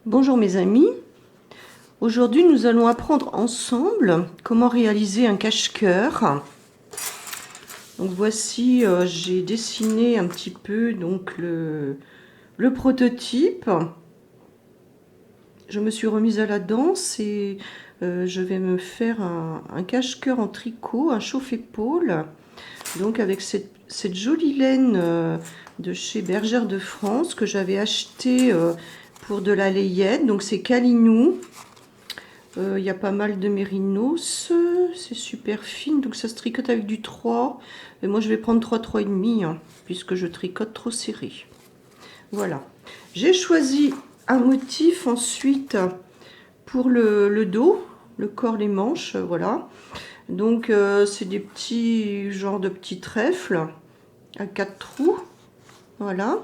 Bonjour mes amis, aujourd'hui nous allons apprendre ensemble comment réaliser un cache-cœur. Donc voici, j'ai dessiné un petit peu donc le prototype. Je me suis remise à la danse et je vais me faire un cache-cœur en tricot, un chauffe-épaule. Donc avec cette jolie laine de chez Bergère de France que j'avais acheté pour de la layette. Donc c'est Calinou. Il y a pas mal de mérinos, c'est super fine, donc ça se tricote avec du 3. Et moi je vais prendre 3,5 hein, puisque je tricote trop serré. Voilà. J'ai choisi un motif ensuite pour le dos, le corps, les manches, voilà. Donc c'est des petits genres de petits trèfles à 4 trous, voilà.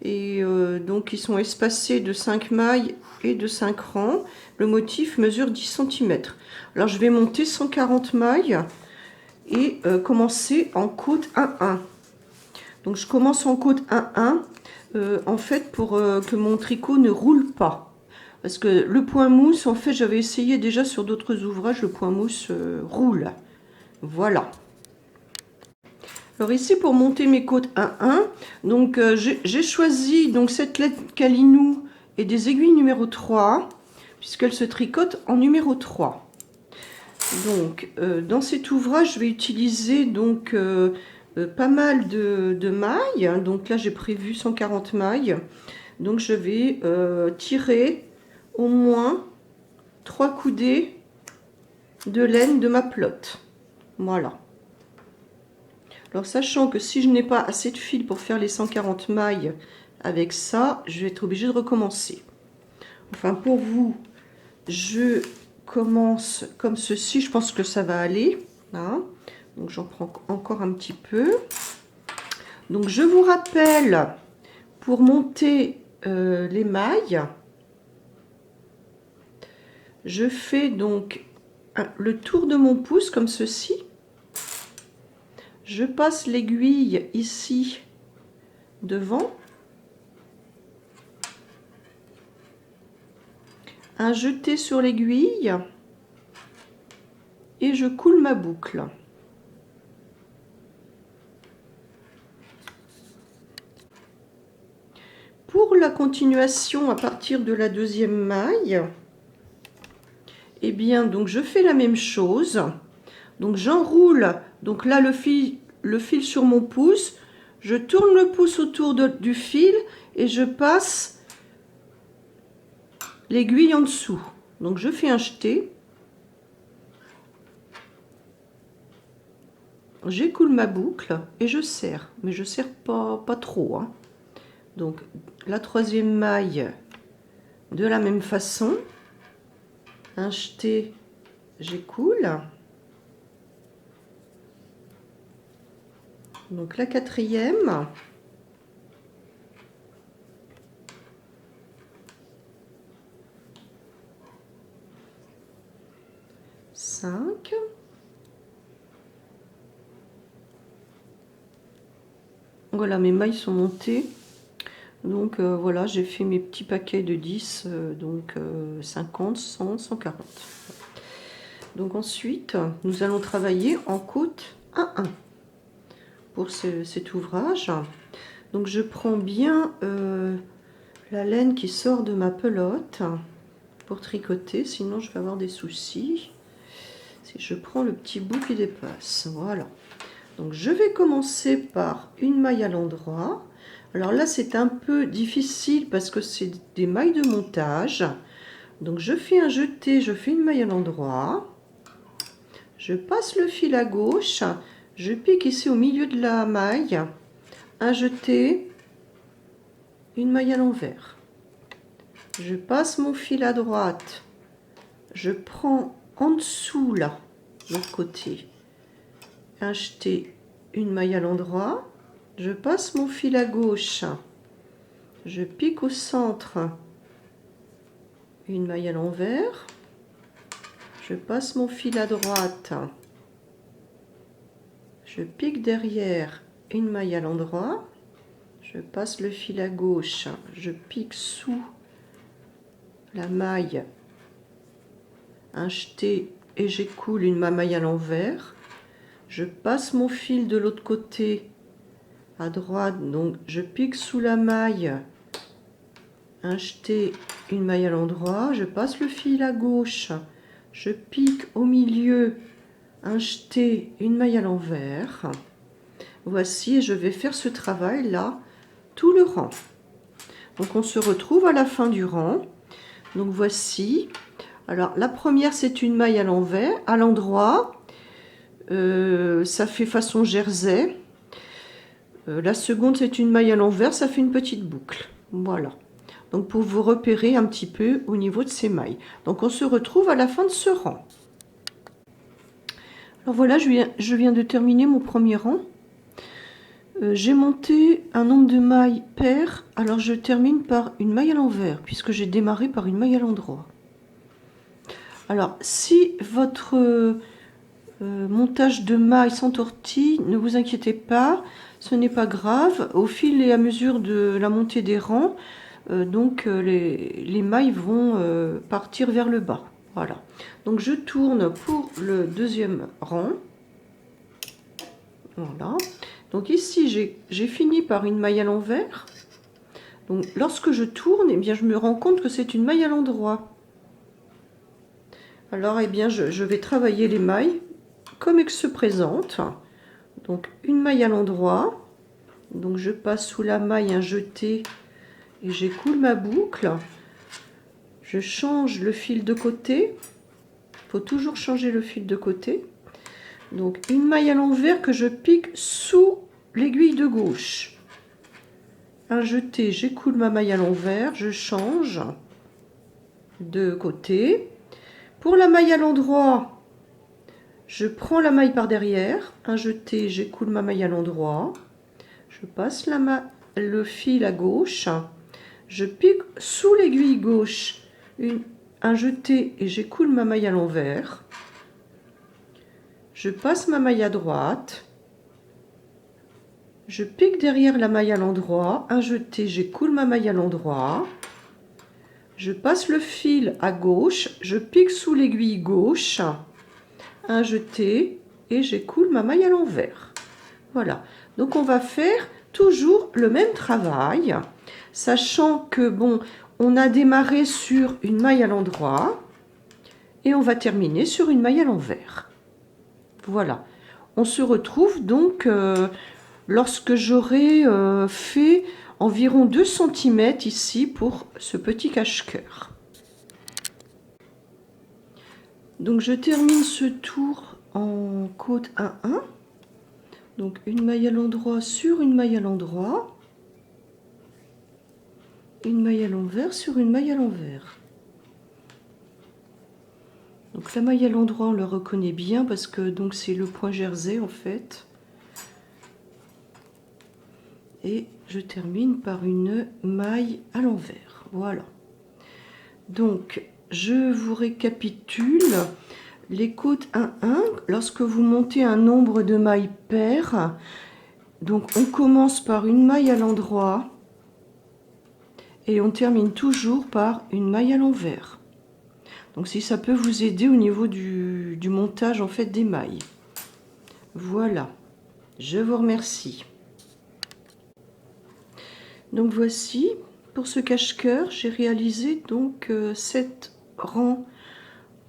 Et donc ils sont espacés de 5 mailles et de 5 rangs. Le motif mesure 10 cm. Alors je vais monter 140 mailles et commencer en côte 1-1. Donc je commence en côte 1-1 en fait pour que mon tricot ne roule pas. Parce que le point mousse, en fait j'avais essayé déjà sur d'autres ouvrages, le point mousse roule. Voilà. Alors ici pour monter mes côtes 1-1, donc j'ai choisi donc cette lettre Calinou et des aiguilles numéro 3 puisqu'elles se tricotent en numéro 3. Donc dans cet ouvrage je vais utiliser donc pas mal de mailles, donc là j'ai prévu 140 mailles, donc je vais tirer au moins 3 coudées de laine de ma pelote. Voilà. Alors sachant que si je n'ai pas assez de fil pour faire les 140 mailles avec ça, je vais être obligée de recommencer. Enfin pour vous, je commence comme ceci, je pense que ça va aller. Hein. Donc j'en prends encore un petit peu. Donc je vous rappelle, pour monter les mailles, je fais donc le tour de mon pouce comme ceci. Je passe l'aiguille ici devant. Un jeté sur l'aiguille et je coule ma boucle. Pour la continuation à partir de la deuxième maille, eh bien donc je fais la même chose. Donc j'enroule donc là le fil sur mon pouce, je tourne le pouce autour du fil et je passe l'aiguille en dessous. Donc je fais un jeté. J'écoule ma boucle et je serre, mais je serre pas trop. Hein. Donc la troisième maille de la même façon, un jeté, j'écoule. Donc la quatrième, cinq, voilà, mes mailles sont montées. Donc voilà, j'ai fait mes petits paquets de 10, donc 50, 100, 140. Donc ensuite, nous allons travailler en côte 1-1 pour cet ouvrage. Donc je prends bien la laine qui sort de ma pelote pour tricoter, sinon je vais avoir des soucis. Si je prends le petit bout qui dépasse, voilà. Donc je vais commencer par une maille à l'endroit. Alors là c'est un peu difficile parce que c'est des mailles de montage. Donc je fais un jeté, je fais une maille à l'endroit. Je passe le fil à gauche. Je pique ici au milieu de la maille. Un jeté, une maille à l'envers. Je passe mon fil à droite. Je prends en dessous là, l'autre côté. Un jeté, une maille à l'endroit. Je passe mon fil à gauche. Je pique au centre, une maille à l'envers. Je passe mon fil à droite. Je pique derrière, une maille à l'endroit. Je passe le fil à gauche. Je pique sous la maille, un jeté et j'écoule une maille à l'envers. Je passe mon fil de l'autre côté à droite, donc je pique sous la maille, un jeté, une maille à l'endroit. Je passe le fil à gauche, je pique au milieu, un jeté, une maille à l'envers. Voici, et je vais faire ce travail là tout le rang. Donc on se retrouve à la fin du rang. Donc voici. Alors la première c'est une maille à l'envers, à l'endroit. Ça fait façon jersey. La seconde c'est une maille à l'envers, ça fait une petite boucle. Voilà. Donc pour vous repérer un petit peu au niveau de ces mailles. Donc on se retrouve à la fin de ce rang. Alors voilà, je viens de terminer mon premier rang. J'ai monté un nombre de mailles paires, alors je termine par une maille à l'envers, puisque j'ai démarré par une maille à l'endroit. Alors, si votre montage de mailles s'entortille, ne vous inquiétez pas, ce n'est pas grave. Au fil et à mesure de la montée des rangs, les mailles vont partir vers le bas. Voilà. Donc je tourne pour le deuxième rang. Voilà. Donc ici, j'ai fini par une maille à l'envers. Donc lorsque je tourne, eh bien, je me rends compte que c'est une maille à l'endroit. Alors, eh bien, je vais travailler les mailles comme elles se présentent. Donc une maille à l'endroit. Donc je passe sous la maille un jeté et j'écoule ma boucle. Je change le fil de côté. Il faut toujours changer le fil de côté. Donc une maille à l'envers que je pique sous l'aiguille de gauche. Un jeté, j'écoule ma maille à l'envers, je change de côté. Pour la maille à l'endroit, je prends la maille par derrière, un jeté, j'écoule ma maille à l'endroit. Je passe le fil à gauche, je pique sous l'aiguille gauche, un jeté et j'écoule ma maille à l'envers. Je passe ma maille à droite, je pique derrière la maille à l'endroit, un jeté, j'écoule ma maille à l'endroit. Je passe le fil à gauche, je pique sous l'aiguille gauche, un jeté et j'écoule ma maille à l'envers. Voilà. Donc on va faire toujours le même travail, sachant que bon, on a démarré sur une maille à l'endroit et on va terminer sur une maille à l'envers. Voilà. On se retrouve donc lorsque j'aurai fait environ 2 cm ici pour ce petit cache-cœur. Donc je termine ce tour en côte 1-1. Donc une maille à l'endroit sur une maille à l'endroit. Une maille à l'envers sur une maille à l'envers. Donc la maille à l'endroit, on le reconnaît bien parce que donc c'est le point jersey en fait. Et je termine par une maille à l'envers. Voilà. Donc je vous récapitule les côtes 1-1. Lorsque vous montez un nombre de mailles paires, donc on commence par une maille à l'endroit et on termine toujours par une maille à l'envers. Donc si ça peut vous aider au niveau du montage en fait des mailles. Voilà. Je vous remercie. Donc voici, pour ce cache-cœur, j'ai réalisé donc 7 rangs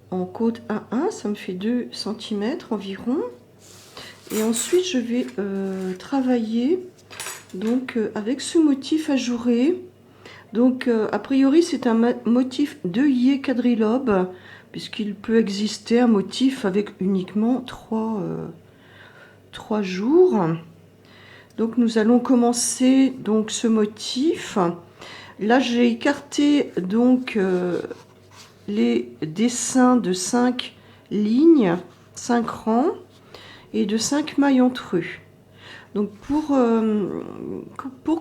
en côte 1-1, ça me fait 2 cm environ. Et ensuite je vais travailler donc avec ce motif ajouré. Donc a priori c'est un motif d'œillet quadrilobe, puisqu'il peut exister un motif avec uniquement 3 jours. Donc nous allons commencer donc ce motif. Là j'ai écarté donc les dessins de 5 lignes, 5 rangs et de 5 mailles entre eux. Donc pour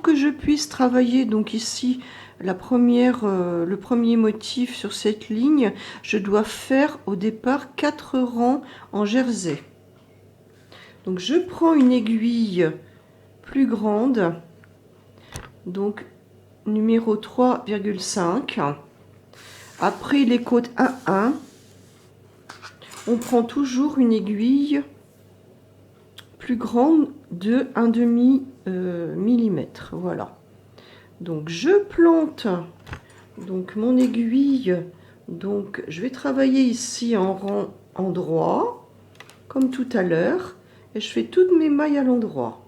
que je puisse travailler donc ici le premier motif sur cette ligne, je dois faire au départ 4 rangs en jersey. Donc je prends une aiguille plus grande, donc numéro 3,5. Après les côtes 1-1, on prend toujours une aiguille plus grande de 1/2 millimètre. Voilà. Donc je plante donc mon aiguille. Donc je vais travailler ici en rang endroit, comme tout à l'heure, et je fais toutes mes mailles à l'endroit.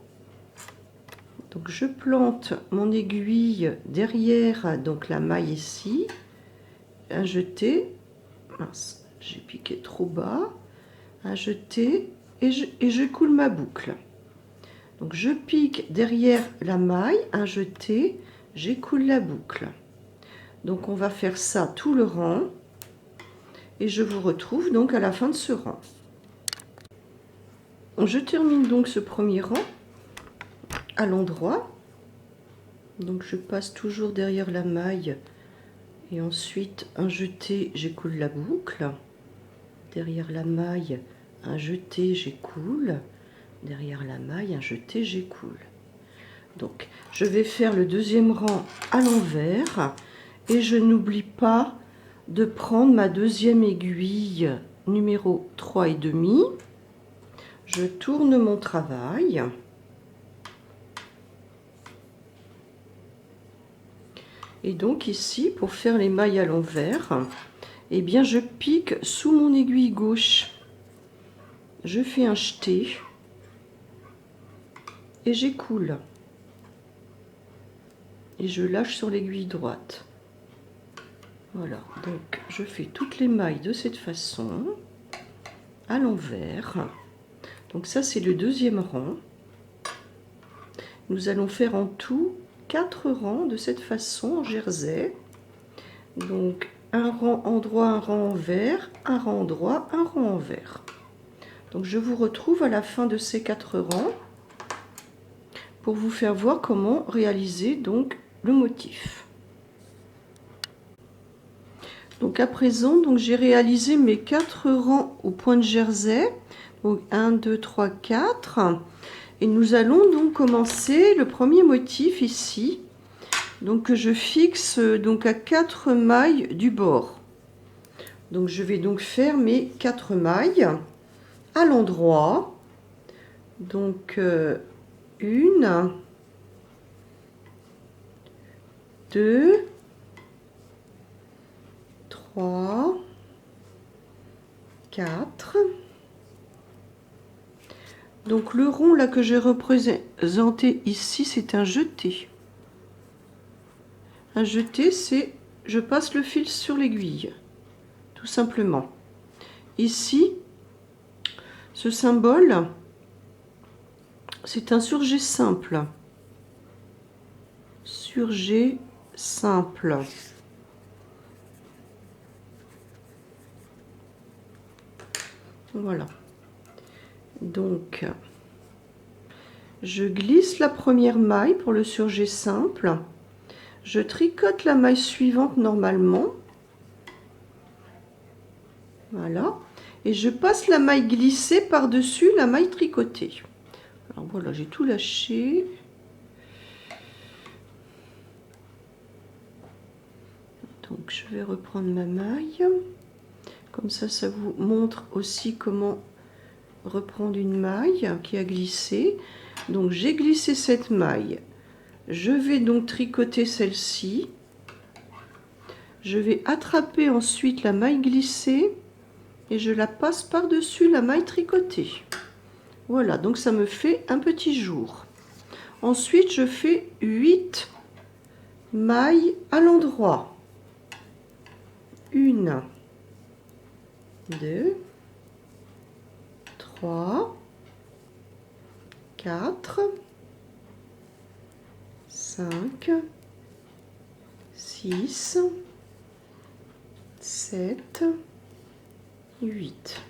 Donc je plante mon aiguille derrière donc la maille ici, un jeté, mince, j'ai piqué trop bas, un jeté et je coule ma boucle. Donc je pique derrière la maille, un jeté, j'écoule la boucle. Donc on va faire ça tout le rang et je vous retrouve donc à la fin de ce rang. Je termine donc ce premier rang à l'endroit. Donc je passe toujours derrière la maille et ensuite un jeté, j'écoule la boucle. Derrière la maille, un jeté, j'écoule. Derrière la maille, un jeté, j'écoule. Donc je vais faire le deuxième rang à l'envers et je n'oublie pas de prendre ma deuxième aiguille numéro 3,5. Je tourne mon travail. Et donc ici, pour faire les mailles à l'envers, eh bien je pique sous mon aiguille gauche. Je fais un jeté et j'écoule. Et je lâche sur l'aiguille droite. Voilà, donc je fais toutes les mailles de cette façon, à l'envers. Donc ça c'est le deuxième rang. Nous allons faire en tout 4 rangs de cette façon en jersey. Donc un rang endroit, un rang envers, un rang endroit, un rang envers. Donc je vous retrouve à la fin de ces 4 rangs pour vous faire voir comment réaliser donc le motif. Donc à présent, donc j'ai réalisé mes 4 rangs au point de jersey. Donc 1, 2, 3, 4. Et nous allons donc commencer le premier motif ici. Donc que je fixe donc à 4 mailles du bord. Donc je vais donc faire mes 4 mailles à l'endroit. Donc 1, 2, 3, 4. Donc le rond là que j'ai représenté ici, c'est un jeté. Un jeté, c'est je passe le fil sur l'aiguille, tout simplement. Ici, ce symbole, c'est un surjet simple. Surjet simple. Voilà. Donc, je glisse la première maille pour le surjet simple. Je tricote la maille suivante normalement. Voilà. Et je passe la maille glissée par-dessus la maille tricotée. Alors voilà, j'ai tout lâché. Donc je vais reprendre ma maille. Comme ça vous montre aussi comment reprendre une maille qui a glissé. Donc j'ai glissé cette maille. Je vais donc tricoter celle-ci. Je vais attraper ensuite la maille glissée et je la passe par-dessus la maille tricotée. Voilà, donc ça me fait un petit jour. Ensuite, je fais 8 mailles à l'endroit. 1, 2, 3, 4, 5, 6, 7, 8.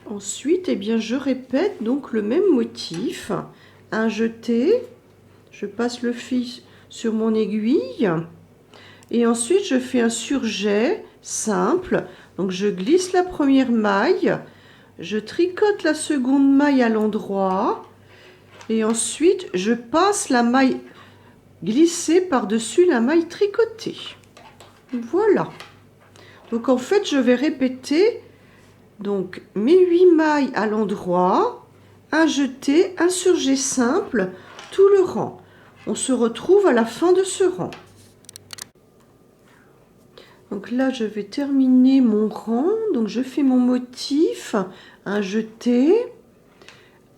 Ensuite, eh bien, je répète donc le même motif. Un jeté, je passe le fil sur mon aiguille et ensuite je fais un surjet simple. Donc je glisse la première maille, je tricote la seconde maille à l'endroit et ensuite je passe la maille glissée par-dessus la maille tricotée. Voilà. Donc en fait, je vais répéter donc mes 8 mailles à l'endroit, un jeté, un surjet simple, tout le rang. On se retrouve à la fin de ce rang. Donc là, je vais terminer mon rang. Donc je fais mon motif, un jeté,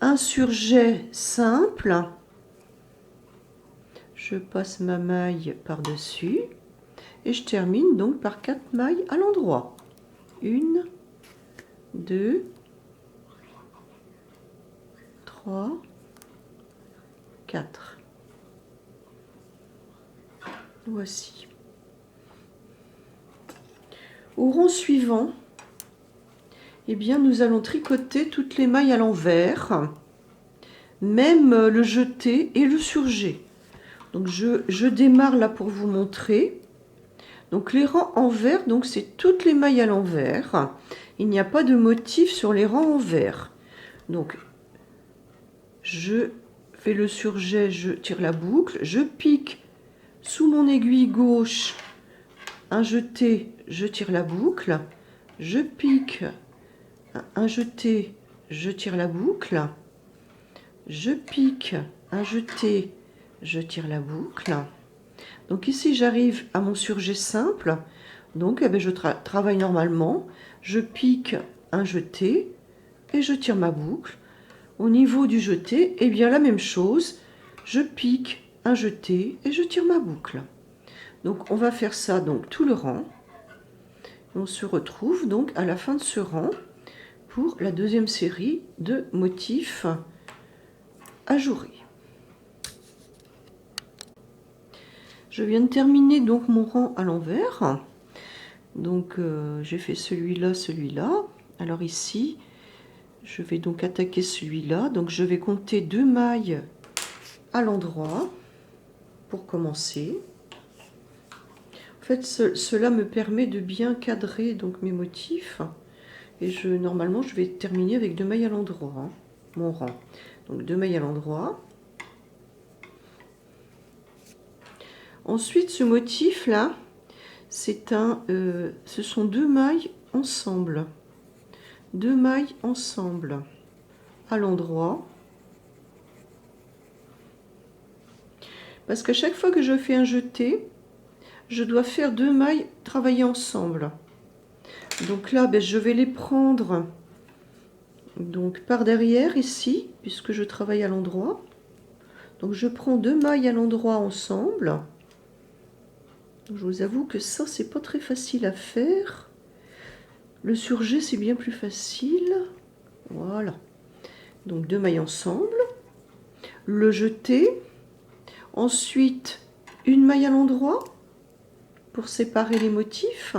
un surjet simple. Je passe ma maille par-dessus et je termine donc par 4 mailles à l'endroit. 1, 2, 3, 4. Voici. Au rang suivant, eh bien, nous allons tricoter toutes les mailles à l'envers, même le jeté et le surjet. Donc je démarre là pour vous montrer. Donc les rangs envers, donc c'est toutes les mailles à l'envers. Il n'y a pas de motif sur les rangs envers. Donc je fais le surjet, je tire la boucle, je pique sous mon aiguille gauche un jeté, je tire la boucle, je pique un jeté, je tire la boucle, je pique un jeté, je tire la boucle. Donc ici j'arrive à mon surjet simple, donc eh bien, je travaille normalement, je pique un jeté et je tire ma boucle. Au niveau du jeté, eh bien la même chose, je pique un jeté et je tire ma boucle. Donc on va faire ça donc tout le rang. On se retrouve donc à la fin de ce rang pour la deuxième série de motifs ajourés. Je viens de terminer donc mon rang à l'envers. Donc j'ai fait celui-là, celui-là. Alors ici, je vais donc attaquer celui-là. Donc je vais compter 2 mailles à l'endroit pour commencer. En fait, cela me permet de bien cadrer donc mes motifs. Et normalement, je vais terminer avec 2 mailles à l'endroit, hein, mon rang. Donc 2 mailles à l'endroit. Ensuite, ce motif-là, ce sont 2 mailles ensemble. 2 mailles ensemble à l'endroit. Parce qu'à chaque fois que je fais un jeté, je dois faire 2 mailles travailler ensemble. Donc là, ben, je vais les prendre donc par derrière ici, puisque je travaille à l'endroit. Donc je prends 2 mailles à l'endroit ensemble. Je vous avoue que ça, c'est pas très facile à faire. Le surjet, c'est bien plus facile. Voilà. Donc 2 mailles ensemble. Le jeté. Ensuite, une maille à l'endroit pour séparer les motifs.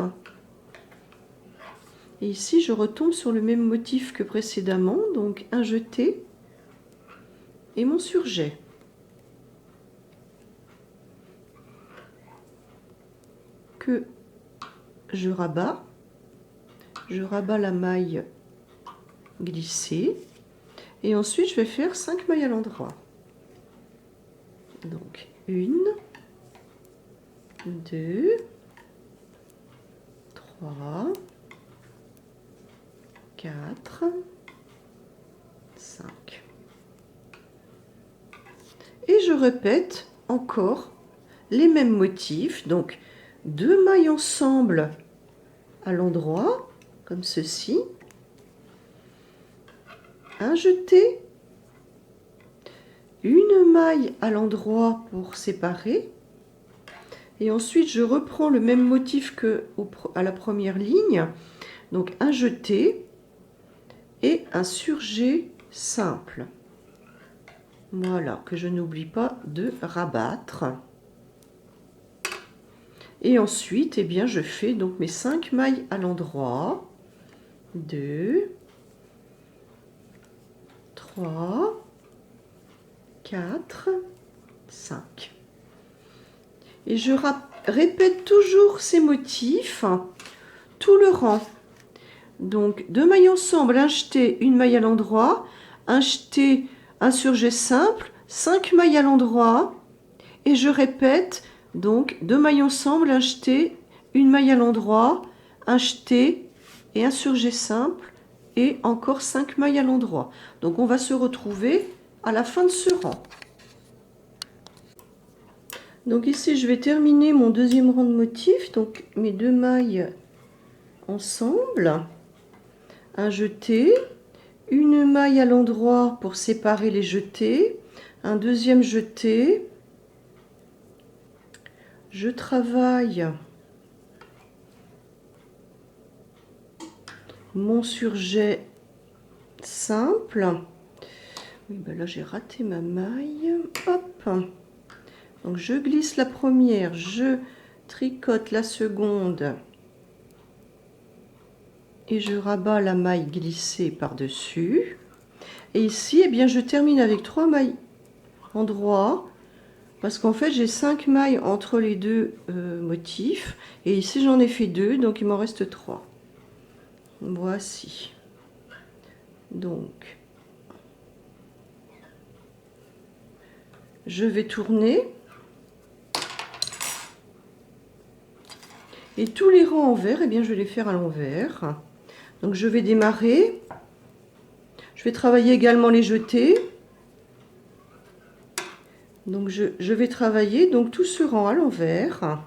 Et ici, je retombe sur le même motif que précédemment. Donc un jeté et mon surjet. Que je rabats la maille glissée et ensuite je vais faire 5 mailles à l'endroit. Donc 1, 2, 3, 4, 5. Et je répète encore les mêmes motifs, donc 2 mailles ensemble à l'endroit, comme ceci, un jeté, une maille à l'endroit pour séparer, et ensuite je reprends le même motif que à la première ligne, donc un jeté et un surjet simple. Voilà, que je n'oublie pas de rabattre. Et ensuite, eh bien, je fais donc mes 5 mailles à l'endroit. 2, 3, 4, 5. Et je répète toujours ces motifs, tout le rang. Donc 2 mailles ensemble, un jeté, une maille à l'endroit, un jeté, un surjet simple, 5 mailles à l'endroit, et je répète donc 2 mailles ensemble, un jeté, une maille à l'endroit, un jeté et un surjet simple et encore 5 mailles à l'endroit. Donc on va se retrouver à la fin de ce rang. Donc ici je vais terminer mon deuxième rang de motifs, donc mes 2 mailles ensemble, un jeté, une maille à l'endroit pour séparer les jetés, un deuxième jeté, je travaille mon surjet simple. Oui, ben là j'ai raté ma maille, hop. Donc je glisse la première, je tricote la seconde et je rabats la maille glissée par-dessus. Et ici, eh bien, je termine avec 3 mailles endroit parce qu'en fait j'ai 5 mailles entre les deux motifs et ici j'en ai fait 2, donc il m'en reste 3. Voici. Donc je vais tourner. Et tous les rangs en vert, eh bien, je vais les faire à l'envers. Donc je vais démarrer. Je vais travailler également les jetés. Donc je vais travailler donc tout ce rang à l'envers.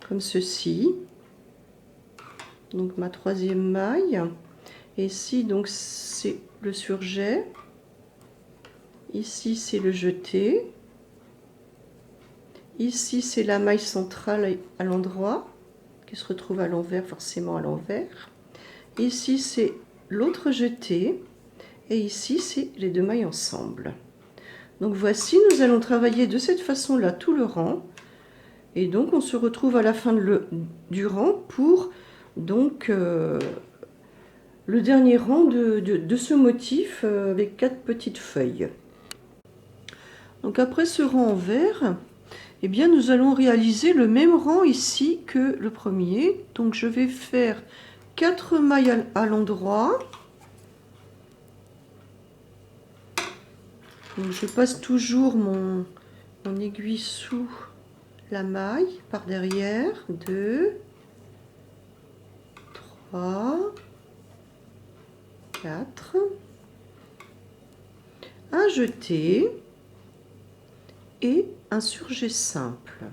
Comme ceci. Donc ma troisième maille. Et ici, donc c'est le surjet. Ici, c'est le jeté. Ici, c'est la maille centrale à l'endroit, qui se retrouve à l'envers, forcément à l'envers. Ici, c'est l'autre jeté. Et ici, c'est les 2 mailles ensemble. Donc voici, nous allons travailler de cette façon-là tout le rang. Et donc, on se retrouve à la fin du rang pour donc, le dernier rang de ce motif avec 4 petites feuilles. Donc après ce rang en vert, eh bien, nous allons réaliser le même rang ici que le premier. Donc je vais faire 4 mailles à l'endroit. Donc je passe toujours mon aiguille sous la maille par derrière. 2, 3, 4. Un jeté et un surjet simple.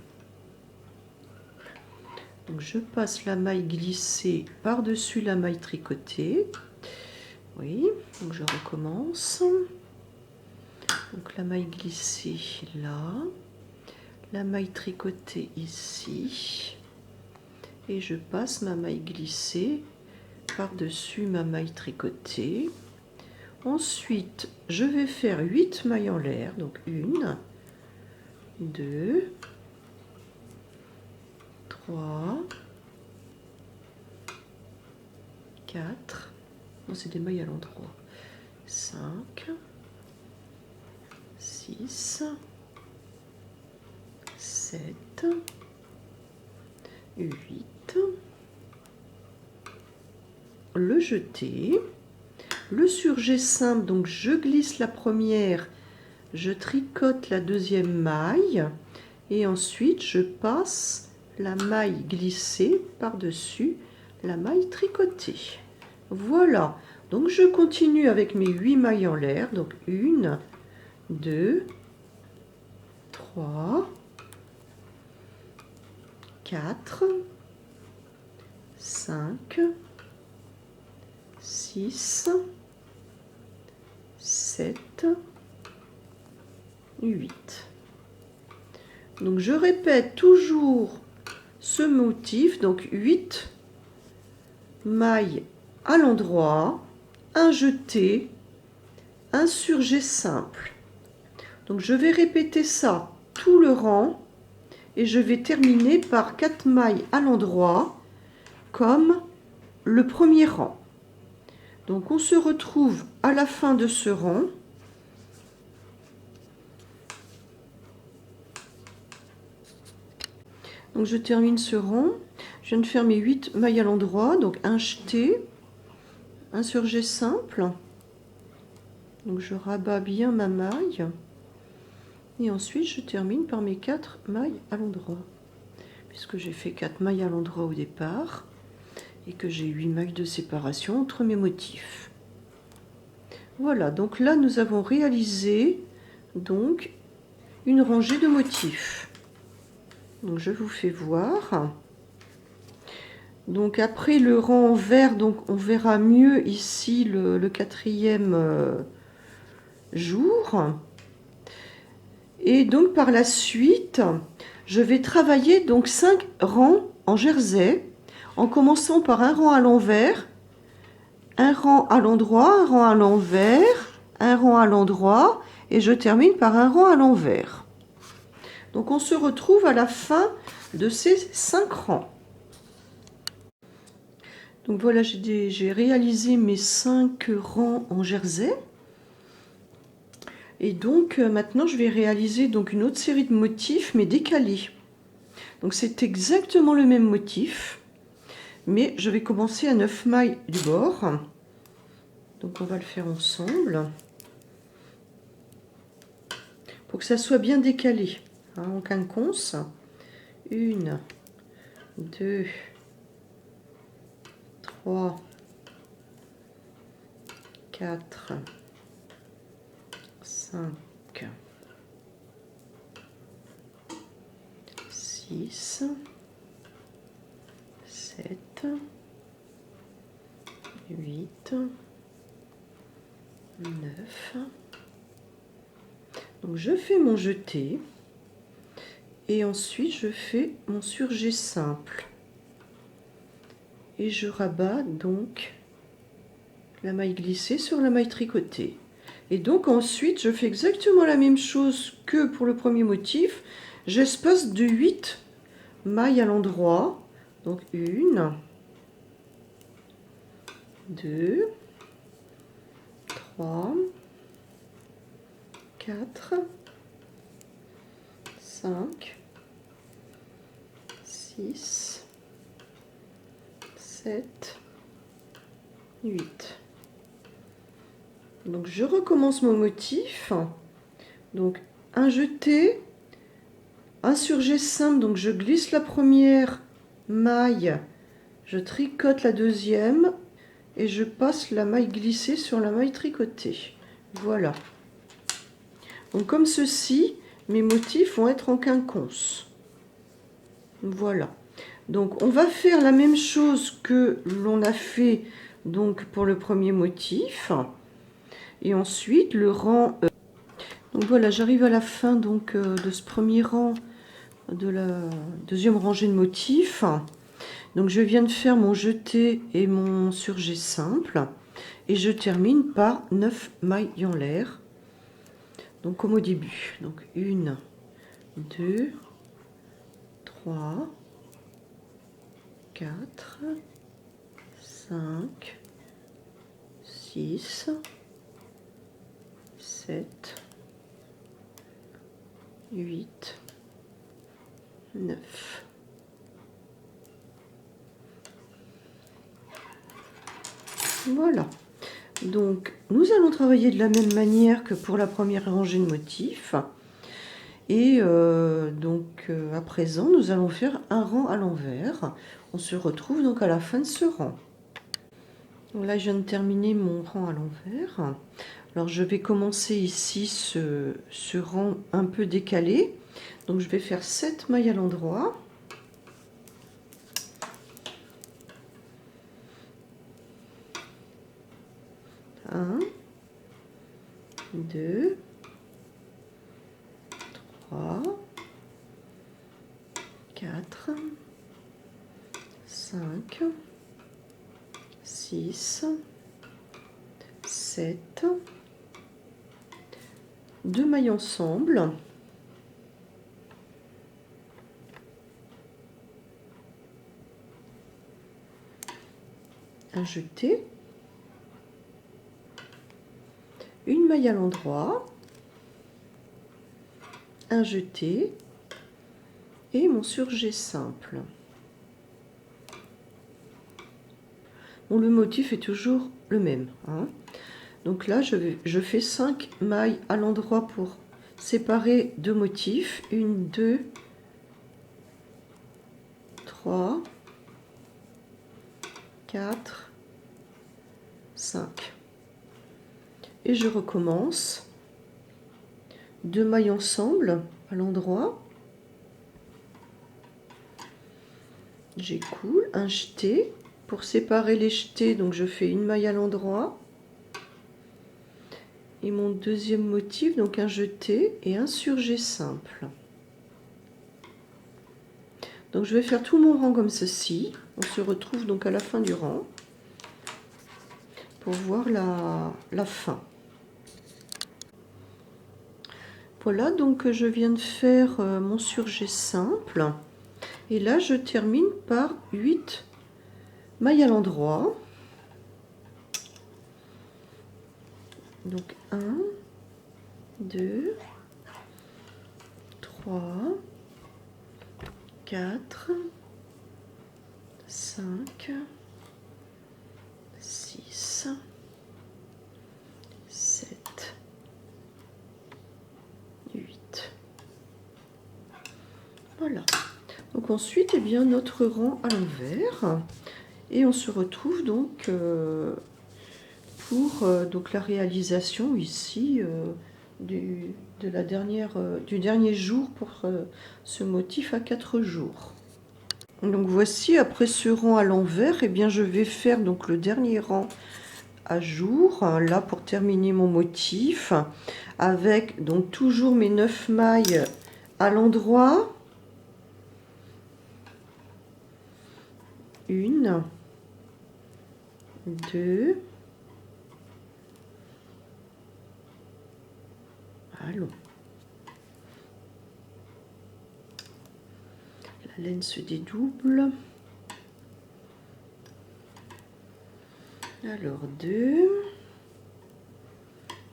Donc je passe la maille glissée par-dessus la maille tricotée. Oui, donc je recommence. Donc la maille glissée là, la maille tricotée ici, et je passe ma maille glissée par-dessus ma maille tricotée. Ensuite, je vais faire 8 mailles en l'air, donc 1, 2, 3, 4, non, c'est des mailles à l'endroit, 5, 6, 7, 8, le jeté, le surjet simple, donc je glisse la première, je tricote la deuxième maille et ensuite je passe la maille glissée par-dessus la maille tricotée. Voilà, donc je continue avec mes 8 mailles en l'air, donc 1, 2, 3, 4, 5, 6, 7, 8. Donc je répète toujours ce motif, donc 8 mailles à l'endroit, un jeté, un surjet simple. Donc je vais répéter ça tout le rang et je vais terminer par 4 mailles à l'endroit comme le premier rang. Donc on se retrouve à la fin de ce rang. Donc je termine ce rang, je viens de faire mes 8 mailles à l'endroit, donc un jeté, un surjet simple, donc je rabats bien ma maille, et ensuite je termine par mes 4 mailles à l'endroit. puisque j'ai fait 4 mailles à l'endroit au départ et que j'ai 8 mailles de séparation entre mes motifs. Voilà, donc là nous avons réalisé donc une rangée de motifs. Donc je vous fais voir. Donc après le rang en vert, donc on verra mieux ici le quatrième jour. Et donc par la suite, je vais travailler donc 5 rangs en jersey, en commençant par un rang à l'envers, un rang à l'endroit, un rang à l'envers, un rang à l'endroit, et je termine par un rang à l'envers. Donc on se retrouve à la fin de ces 5 rangs. Donc voilà, j'ai réalisé mes 5 rangs en jersey. Et donc maintenant je vais réaliser donc une autre série de motifs mais décalés. Donc c'est exactement le même motif, mais je vais commencer à 9 mailles du bord. Donc on va le faire ensemble pour que ça soit bien décalé, hein, en quinconce. 1, 2, 3, 4, 5, 6, 7, 8, 9. Donc je fais mon jeté et ensuite je fais mon surjet simple et je rabats donc la maille glissée sur la maille tricotée. Et donc ensuite je fais exactement la même chose que pour le premier motif. J'espace de 8 mailles à l'endroit. Donc 1, 2, 3, 4, 5, 6, 7, 8. Donc je recommence mon motif. Donc un jeté, un surjet simple, donc je glisse la première maille, je tricote la deuxième et je passe la maille glissée sur la maille tricotée. Voilà. Donc comme ceci, mes motifs vont être en quinconce. Voilà. Donc on va faire la même chose que l'on a fait donc pour le premier motif. Et ensuite le rang. Donc voilà, j'arrive à la fin donc de ce premier rang de la deuxième rangée de motifs. Donc je viens de faire mon jeté et mon surjet simple et je termine par 9 mailles en l'air. Donc comme au début. Donc 1, 2, 3, 4, 5, 6, 7, 8, 9. Voilà. Donc nous allons travailler de la même manière que pour la première rangée de motifs. Et à présent, nous allons faire un rang à l'envers. On se retrouve donc à la fin de ce rang. Donc là, je viens de terminer mon rang à l'envers. Alors, je vais commencer ici ce rang un peu décalé. Donc, je vais faire 7 mailles à l'endroit. Un, 2, 3, 4, 5, 6, 7, 2 mailles ensemble, un jeté, une maille à l'endroit, un jeté et mon surjet simple. Bon, le motif est toujours le même, hein. Donc là, je fais 5 mailles à l'endroit pour séparer deux motifs. 1, 2, 3, 4, 5. Et je recommence. 2 mailles ensemble à l'endroit. J'écoule, un jeté. Pour séparer les jetés, donc je fais une maille à l'endroit. Et mon deuxième motif, donc un jeté et un surjet simple. Donc je vais faire tout mon rang comme ceci. On se retrouve donc à la fin du rang pour voir la fin. Voilà, donc je viens de faire mon surjet simple. Et là, je termine par 8 mailles à l'endroit. Donc 1, 2, 3, 4, 5, 6, 7, 8. Voilà. Donc ensuite, eh bien, notre rang à l'envers. Et on se retrouve donc pour donc la réalisation ici du dernier jour pour ce motif à 4 jours. Donc voici, après ce rang à l'envers, eh bien je vais faire donc le dernier rang à jour, hein, là pour terminer mon motif, avec donc toujours mes 9 mailles à l'endroit. 1, 2, allons. La laine se dédouble. Alors 2,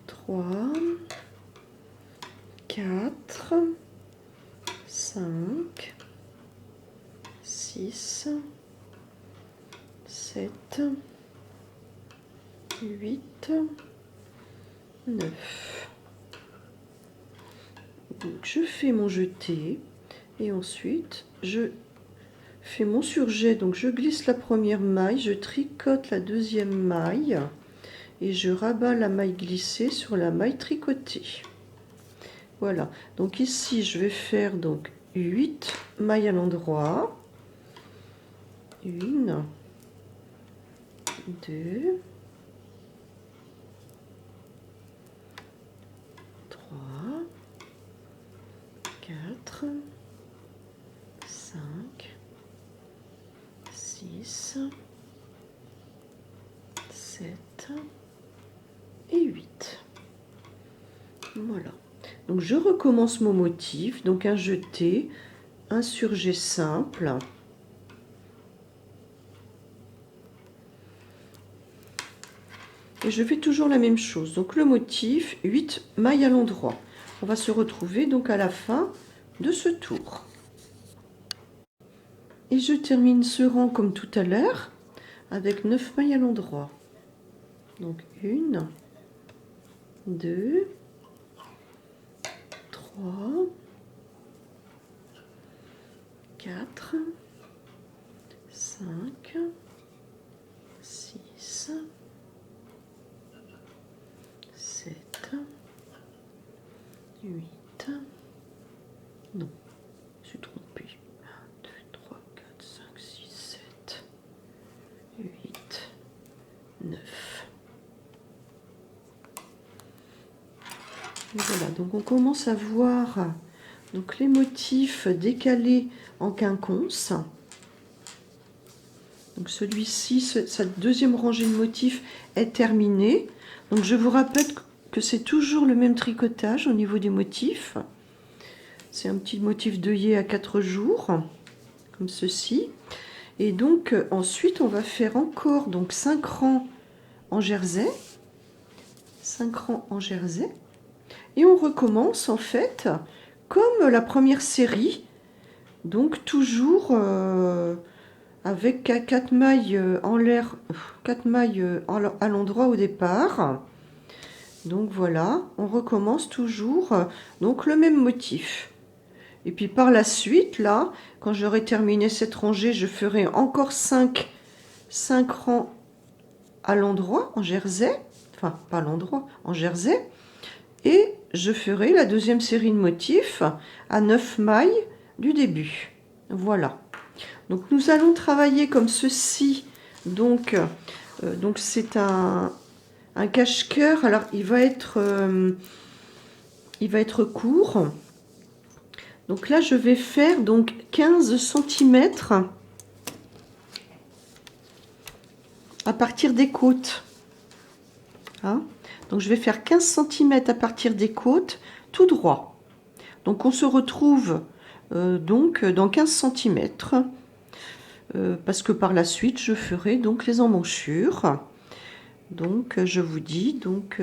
3, 4, 5, 6, 7, 8, 9. Donc je fais mon jeté et ensuite je fais mon surjet. Donc je glisse la première maille, je tricote la deuxième maille et je rabats la maille glissée sur la maille tricotée. Voilà, donc ici je vais faire donc 8 mailles à l'endroit. 1, 2, 3, 4, 5, 6, 7 et 8. Voilà. Donc je recommence mon motif, donc un jeté, un surjet simple. Et je fais toujours la même chose. Donc le motif, 8 mailles à l'endroit. On va se retrouver donc à la fin de ce tour. Et je termine ce rang comme tout à l'heure avec 9 mailles à l'endroit. Donc 1, 2, 3, 4, 5, 6, 7, 8, non, je suis trompée. 1, 2, 3, 4, 5, 6, 7, 8, 9. Voilà, donc on commence à voir donc les motifs décalés en quinconce. Donc celui-ci, sa deuxième rangée de motifs est terminée. Donc je vous rappelle que c'est toujours le même tricotage au niveau des motifs. C'est un petit motif d'œillet à 4 jours, comme ceci. Et donc ensuite on va faire encore donc 5 rangs en jersey. 5 rangs en jersey. Et on recommence en fait comme la première série. Donc toujours avec 4 mailles en l'air, 4 mailles à l'endroit au départ. Donc voilà, on recommence toujours donc le même motif. Et puis par la suite, là, quand j'aurai terminé cette rangée, je ferai encore 5 rangs à l'endroit, en jersey. Enfin, pas à l'endroit, en jersey. Et je ferai la deuxième série de motifs à 9 mailles du début. Voilà. Donc nous allons travailler comme ceci. Donc c'est un cache-cœur. Alors il va être court. Donc là je vais faire donc 15 cm à partir des côtes. Hein, donc je vais faire 15 cm à partir des côtes tout droit. Donc on se retrouve donc dans 15 cm. Parce que par la suite je ferai donc les emmanchures. Donc je vous dis donc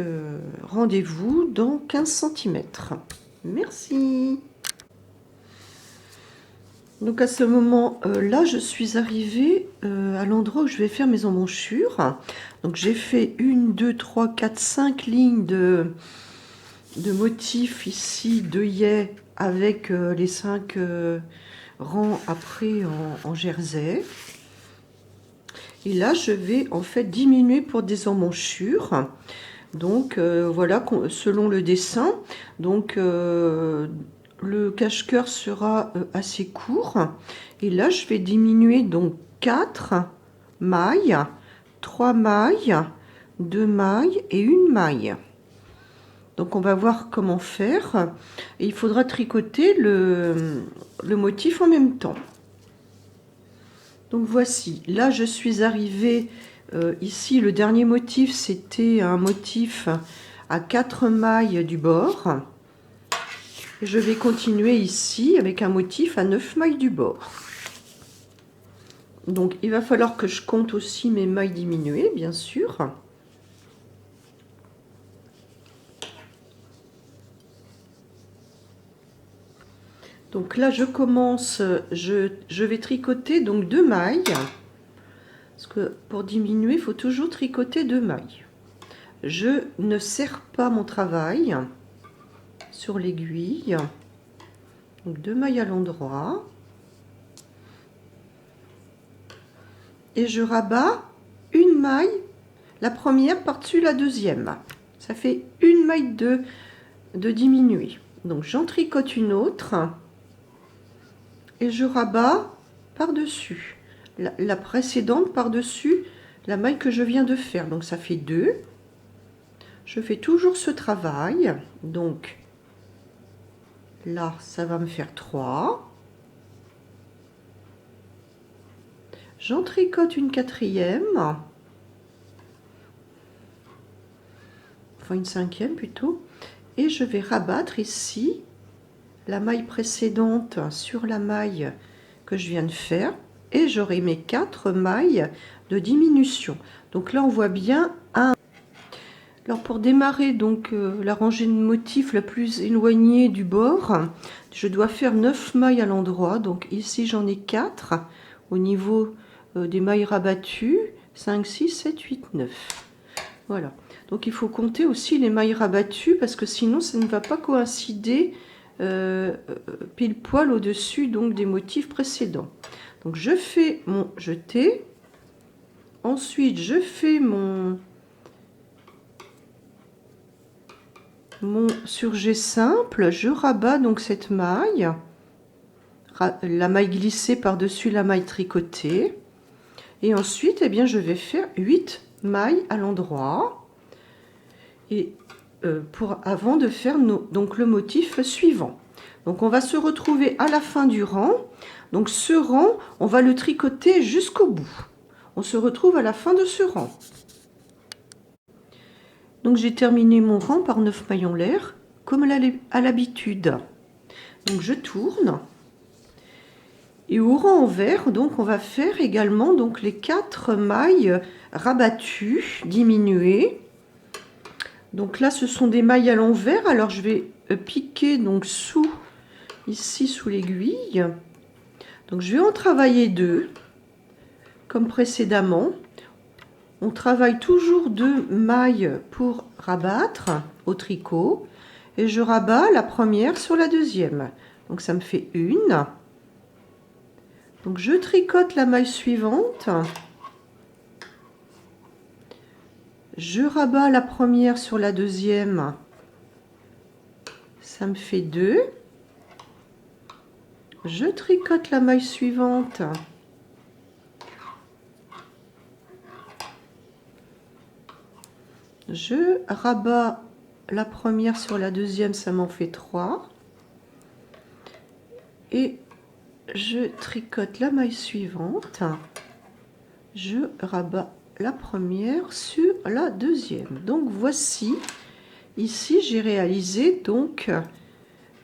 rendez-vous dans 15 cm. Merci. Donc à ce moment là je suis arrivée à l'endroit où je vais faire mes emmanchures. Donc j'ai fait 1, 2, 3, 4, 5 lignes de motifs ici d'œillets avec les 5 rangs après en jersey. Et là je vais en fait diminuer pour des emmanchures. Donc voilà, selon le dessin. Donc le cache-cœur sera assez court. Et là je vais diminuer donc 4 mailles, 3 mailles, 2 mailles et 1 maille. Donc on va voir comment faire. Et il faudra tricoter le motif en même temps. Donc voici, là je suis arrivée ici, le dernier motif c'était un motif à 4 mailles du bord. Et je vais continuer ici avec un motif à 9 mailles du bord. Donc il va falloir que je compte aussi mes mailles diminuées, bien sûr. Donc là je commence, je vais tricoter donc 2 mailles. Parce que pour diminuer, il faut toujours tricoter 2 mailles. Je ne serre pas mon travail sur l'aiguille. Donc 2 mailles à l'endroit. Et je rabats une maille, la première par-dessus la deuxième. Ça fait une maille de diminuer. Donc j'en tricote une autre. Et je rabats par-dessus. La précédente par-dessus la maille que je viens de faire. Donc ça fait 2. Je fais toujours ce travail. Donc là, ça va me faire 3. J'en tricote une quatrième. Enfin une cinquième plutôt. Et je vais rabattre ici la maille précédente sur la maille que je viens de faire. Et j'aurai mes 4 mailles de diminution. Donc là, on voit bien un. Alors pour démarrer donc la rangée de motifs la plus éloignée du bord, je dois faire 9 mailles à l'endroit. Donc ici j'en ai 4 au niveau des mailles rabattues, 5, 6, 7, 8, 9. Voilà. Donc il faut compter aussi les mailles rabattues parce que sinon ça ne va pas coïncider pile poil au-dessus donc des motifs précédents. Donc je fais mon jeté. Ensuite je fais mon surjet simple, je rabats donc cette maille, la maille glissée par-dessus la maille tricotée, et ensuite eh bien, je vais faire 8 mailles à l'endroit, et avant de faire donc le motif suivant. Donc on va se retrouver à la fin du rang, donc ce rang, on va le tricoter jusqu'au bout. On se retrouve à la fin de ce rang. Donc j'ai terminé mon rang par 9 mailles en l'air, comme à l'habitude. Donc je tourne. Et au rang envers, donc on va faire également donc les 4 mailles rabattues, diminuées. Donc là ce sont des mailles à l'envers, alors je vais piquer donc ici sous l'aiguille. Donc je vais en travailler 2, comme précédemment. On travaille toujours 2 mailles pour rabattre au tricot et je rabats la première sur la deuxième. donc ça me fait une. Donc je tricote la maille suivante, je rabats la première sur la deuxième, ça me fait 2. Je tricote la maille suivante, je rabats la première sur la deuxième, ça m'en fait 3. Et je tricote la maille suivante, je rabats la première sur la deuxième. Donc voici, ici j'ai réalisé donc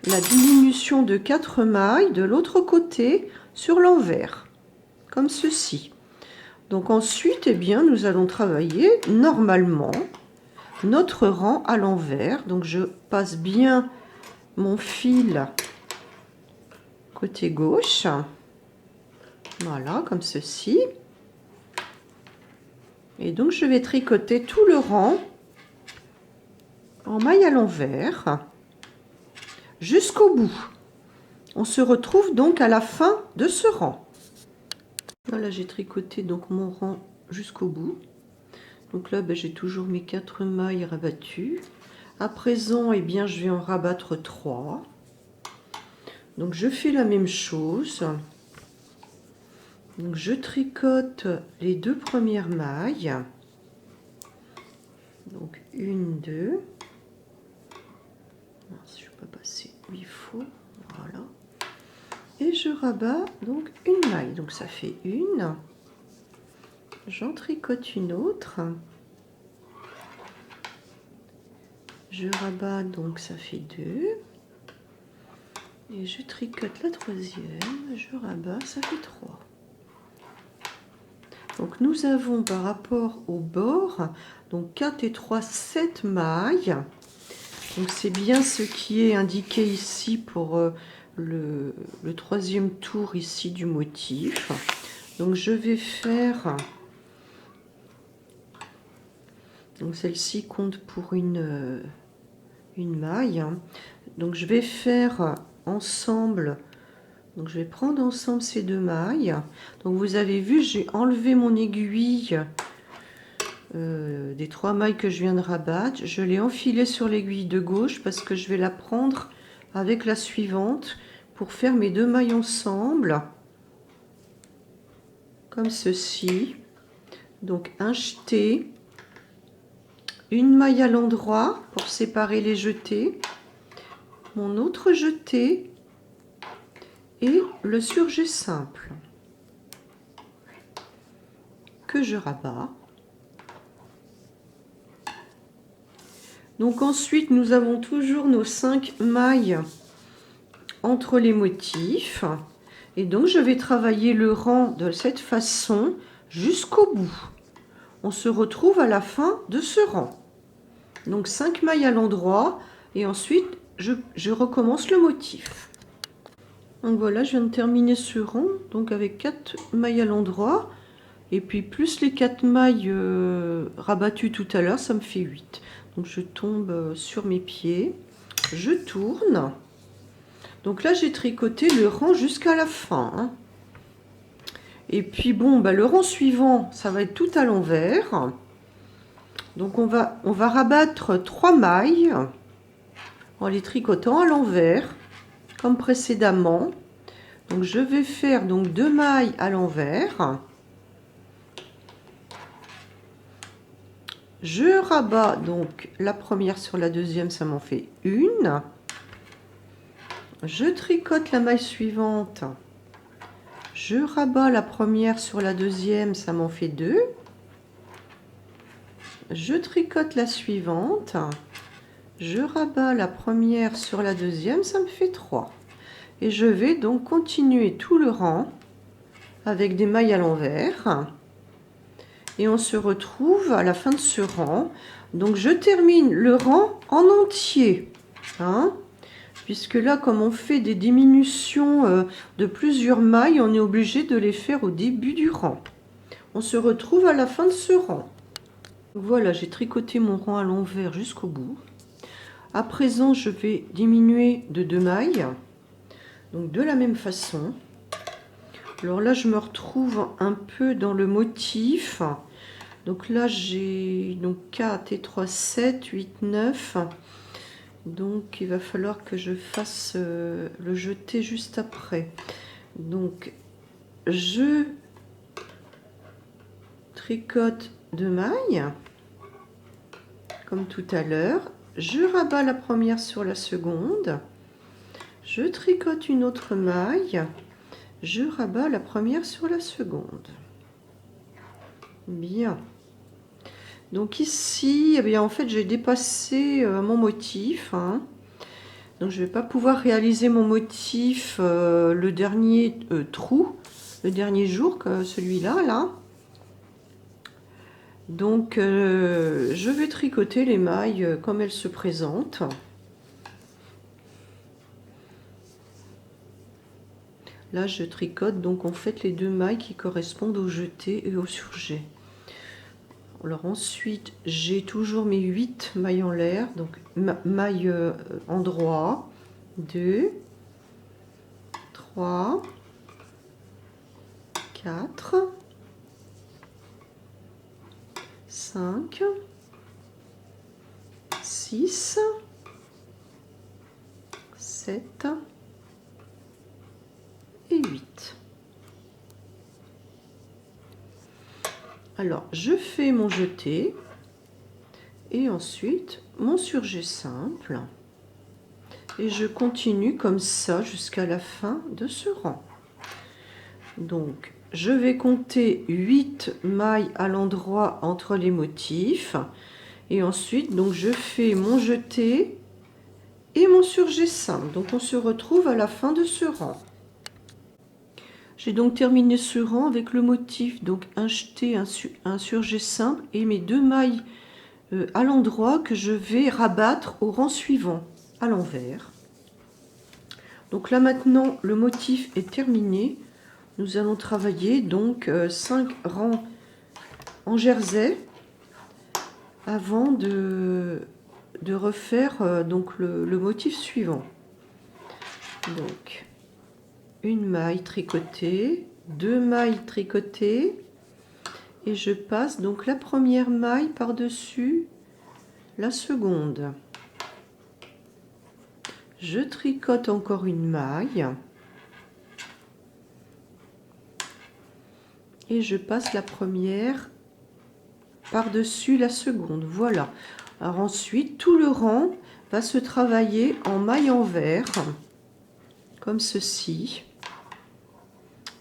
la diminution de 4 mailles de l'autre côté sur l'envers, comme ceci. Donc ensuite, eh bien, nous allons travailler normalement notre rang à l'envers. Donc je passe bien mon fil côté gauche, voilà, comme ceci. Et donc je vais tricoter tout le rang en maille à l'envers jusqu'au bout. On se retrouve donc à la fin de ce rang. Voilà, j'ai tricoté donc mon rang jusqu'au bout. Donc là, ben, j'ai toujours mes 4 mailles rabattues. À présent, eh bien, je vais en rabattre 3. Donc je fais la même chose. Donc je tricote les 2 premières mailles. Donc 1, 2. Je ne vais pas passer où il faut. Voilà. Et je rabats donc une maille. Donc ça fait une. J'en tricote une autre. Je rabats, donc ça fait 2. Et je tricote la troisième. Je rabats, ça fait 3. Donc nous avons par rapport au bord, donc 4 et 3, 7 mailles. Donc c'est bien ce qui est indiqué ici pour le troisième tour ici du motif. Donc je vais faire, donc celle-ci compte pour une maille. Donc je vais faire ensemble, donc je vais prendre ensemble ces 2 mailles. Donc vous avez vu, j'ai enlevé mon aiguille des 3 mailles que je viens de rabattre. Je l'ai enfilée sur l'aiguille de gauche parce que je vais la prendre avec la suivante pour faire mes 2 mailles ensemble, comme ceci. Donc un jeté, une maille à l'endroit pour séparer les jetés, mon autre jeté et le surjet simple que je rabats. Donc ensuite nous avons toujours nos 5 mailles entre les motifs et donc je vais travailler le rang de cette façon jusqu'au bout. On se retrouve à la fin de ce rang. Donc 5 mailles à l'endroit et ensuite je recommence le motif. Donc voilà, je viens de terminer ce rang donc avec 4 mailles à l'endroit et puis plus les 4 mailles rabattues tout à l'heure, ça me fait 8. Donc je tombe sur mes pieds, je tourne. Donc là j'ai tricoté le rang jusqu'à la fin, hein. Et puis bon, bah, le rang suivant, ça va être tout à l'envers. Donc on va rabattre 3 mailles en les tricotant à l'envers, comme précédemment. Donc je vais faire donc 2 mailles à l'envers. Je rabats donc la première sur la deuxième, ça m'en fait une. Je tricote la maille suivante. Je rabats la première sur la deuxième, ça m'en fait 2. Je tricote la suivante. Je rabats la première sur la deuxième, ça me fait 3. Et je vais donc continuer tout le rang avec des mailles à l'envers. Et on se retrouve à la fin de ce rang. Donc je termine le rang en entier, hein, puisque là, comme on fait des diminutions de plusieurs mailles, on est obligé de les faire au début du rang. On se retrouve à la fin de ce rang. Voilà, j'ai tricoté mon rang à l'envers jusqu'au bout. À présent, je vais diminuer de 2 mailles. Donc de la même façon. Alors là, je me retrouve un peu dans le motif. Donc là, j'ai donc 4 et 3, 7, 8, 9. Donc il va falloir que je fasse le jeté juste après. Donc je tricote 2 mailles, comme tout à l'heure. Je rabats la première sur la seconde. Je tricote une autre maille. Je rabats la première sur la seconde. Bien. Donc ici, eh bien, en fait, j'ai dépassé mon motif. Hein. Donc je ne vais pas pouvoir réaliser mon motif le dernier trou, le dernier jour, que celui-là, là. Donc je vais tricoter les mailles comme elles se présentent. Là, je tricote donc en fait les 2 mailles qui correspondent au jeté et au surjet. Alors ensuite, j'ai toujours mes 8 mailles en l'air, donc mailles endroit, 2, 3, 4, 5, 6, 7 et 8. Alors, je fais mon jeté et ensuite mon surjet simple. Et je continue comme ça jusqu'à la fin de ce rang. Donc, je vais compter 8 mailles à l'endroit entre les motifs. Et ensuite, donc, je fais mon jeté et mon surjet simple. Donc, on se retrouve à la fin de ce rang. J'ai donc terminé ce rang avec le motif, donc un jeté, un surjet simple et mes 2 mailles à l'endroit que je vais rabattre au rang suivant, à l'envers. Donc là maintenant, le motif est terminé. Nous allons travailler donc 5 rangs en jersey avant de refaire donc le motif suivant. Donc une maille tricotée, 2 mailles tricotées et je passe donc la première maille par-dessus la seconde. Je tricote encore une maille et je passe la première par-dessus la seconde. Voilà. Alors ensuite, tout le rang va se travailler en maille envers, comme ceci.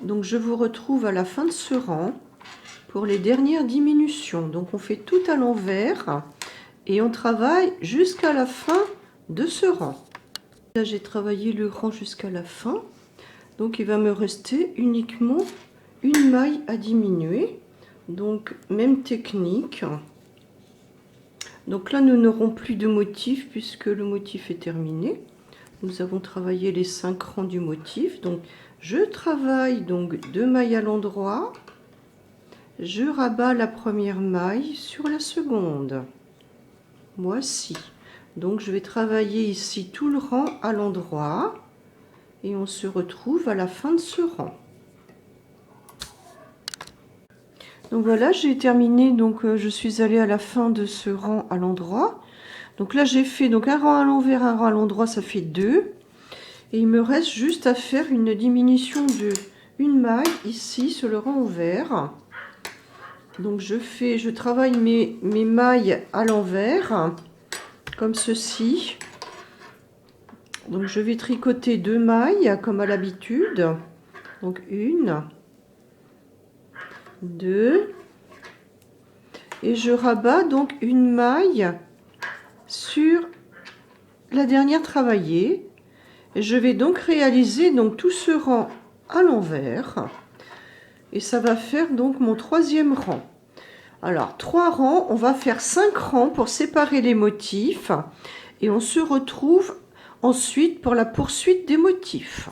Donc je vous retrouve à la fin de ce rang pour les dernières diminutions. Donc on fait tout à l'envers et on travaille jusqu'à la fin de ce rang. Là j'ai travaillé le rang jusqu'à la fin. Donc il va me rester uniquement une maille à diminuer. Donc même technique. Donc là nous n'aurons plus de motif puisque le motif est terminé. Nous avons travaillé les 5 rangs du motif. Donc je travaille donc 2 mailles à l'endroit. Je rabats la première maille sur la seconde. Voici. Donc je vais travailler ici tout le rang à l'endroit. Et on se retrouve à la fin de ce rang. Donc voilà, j'ai terminé, donc je suis allée à la fin de ce rang à l'endroit. Donc là j'ai fait donc un rang à l'envers, un rang à l'endroit, ça fait 2. Et il me reste juste à faire une diminution de une maille ici sur le rang envers. Donc je travaille mes mailles à l'envers, comme ceci. Donc je vais tricoter 2 mailles comme à l'habitude. Donc 1, 2 et je rabats donc une maille sur la dernière travaillée. Et je vais donc réaliser donc tout ce rang à l'envers et ça va faire donc mon 3e rang. Alors 3 rangs, on va faire 5 rangs pour séparer les motifs et on se retrouve ensuite pour la poursuite des motifs.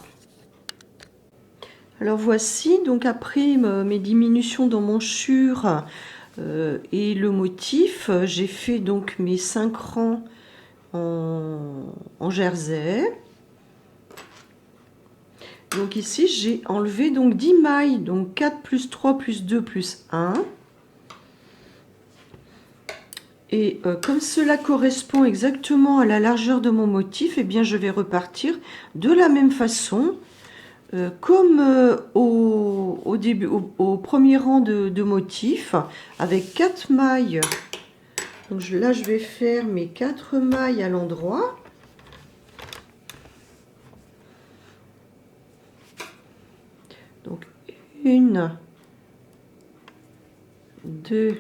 Alors voici donc après mes diminutions dans mon chure et le motif, j'ai fait donc mes 5 rangs en jersey. Donc ici, j'ai enlevé donc 10 mailles, donc 4 plus 3 plus 2 plus 1. Et comme cela correspond exactement à la largeur de mon motif, eh bien je vais repartir de la même façon, comme au début, au premier rang de motifs, avec 4 mailles. Donc là, je vais faire mes 4 mailles à l'endroit. Donc 1, 2,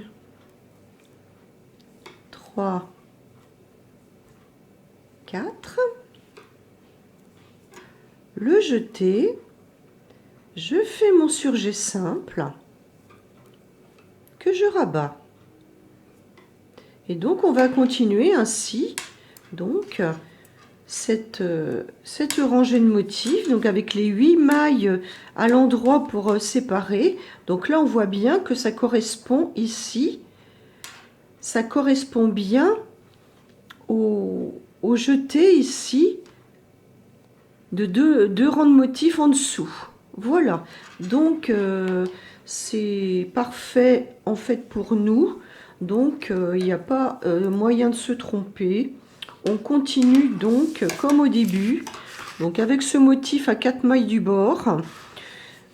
3, 4. Le jeter. Je fais mon surjet simple que je rabats. Et donc on va continuer ainsi. Donc cette rangée de motifs, donc avec les 8 mailles à l'endroit pour séparer. Donc là on voit bien que ça correspond ici, ça correspond bien au jeté ici de deux rangs de motifs en dessous. Voilà, donc c'est parfait en fait pour nous. Donc il n'y a pas moyen de se tromper. On continue donc comme au début, donc avec ce motif à 4 mailles du bord.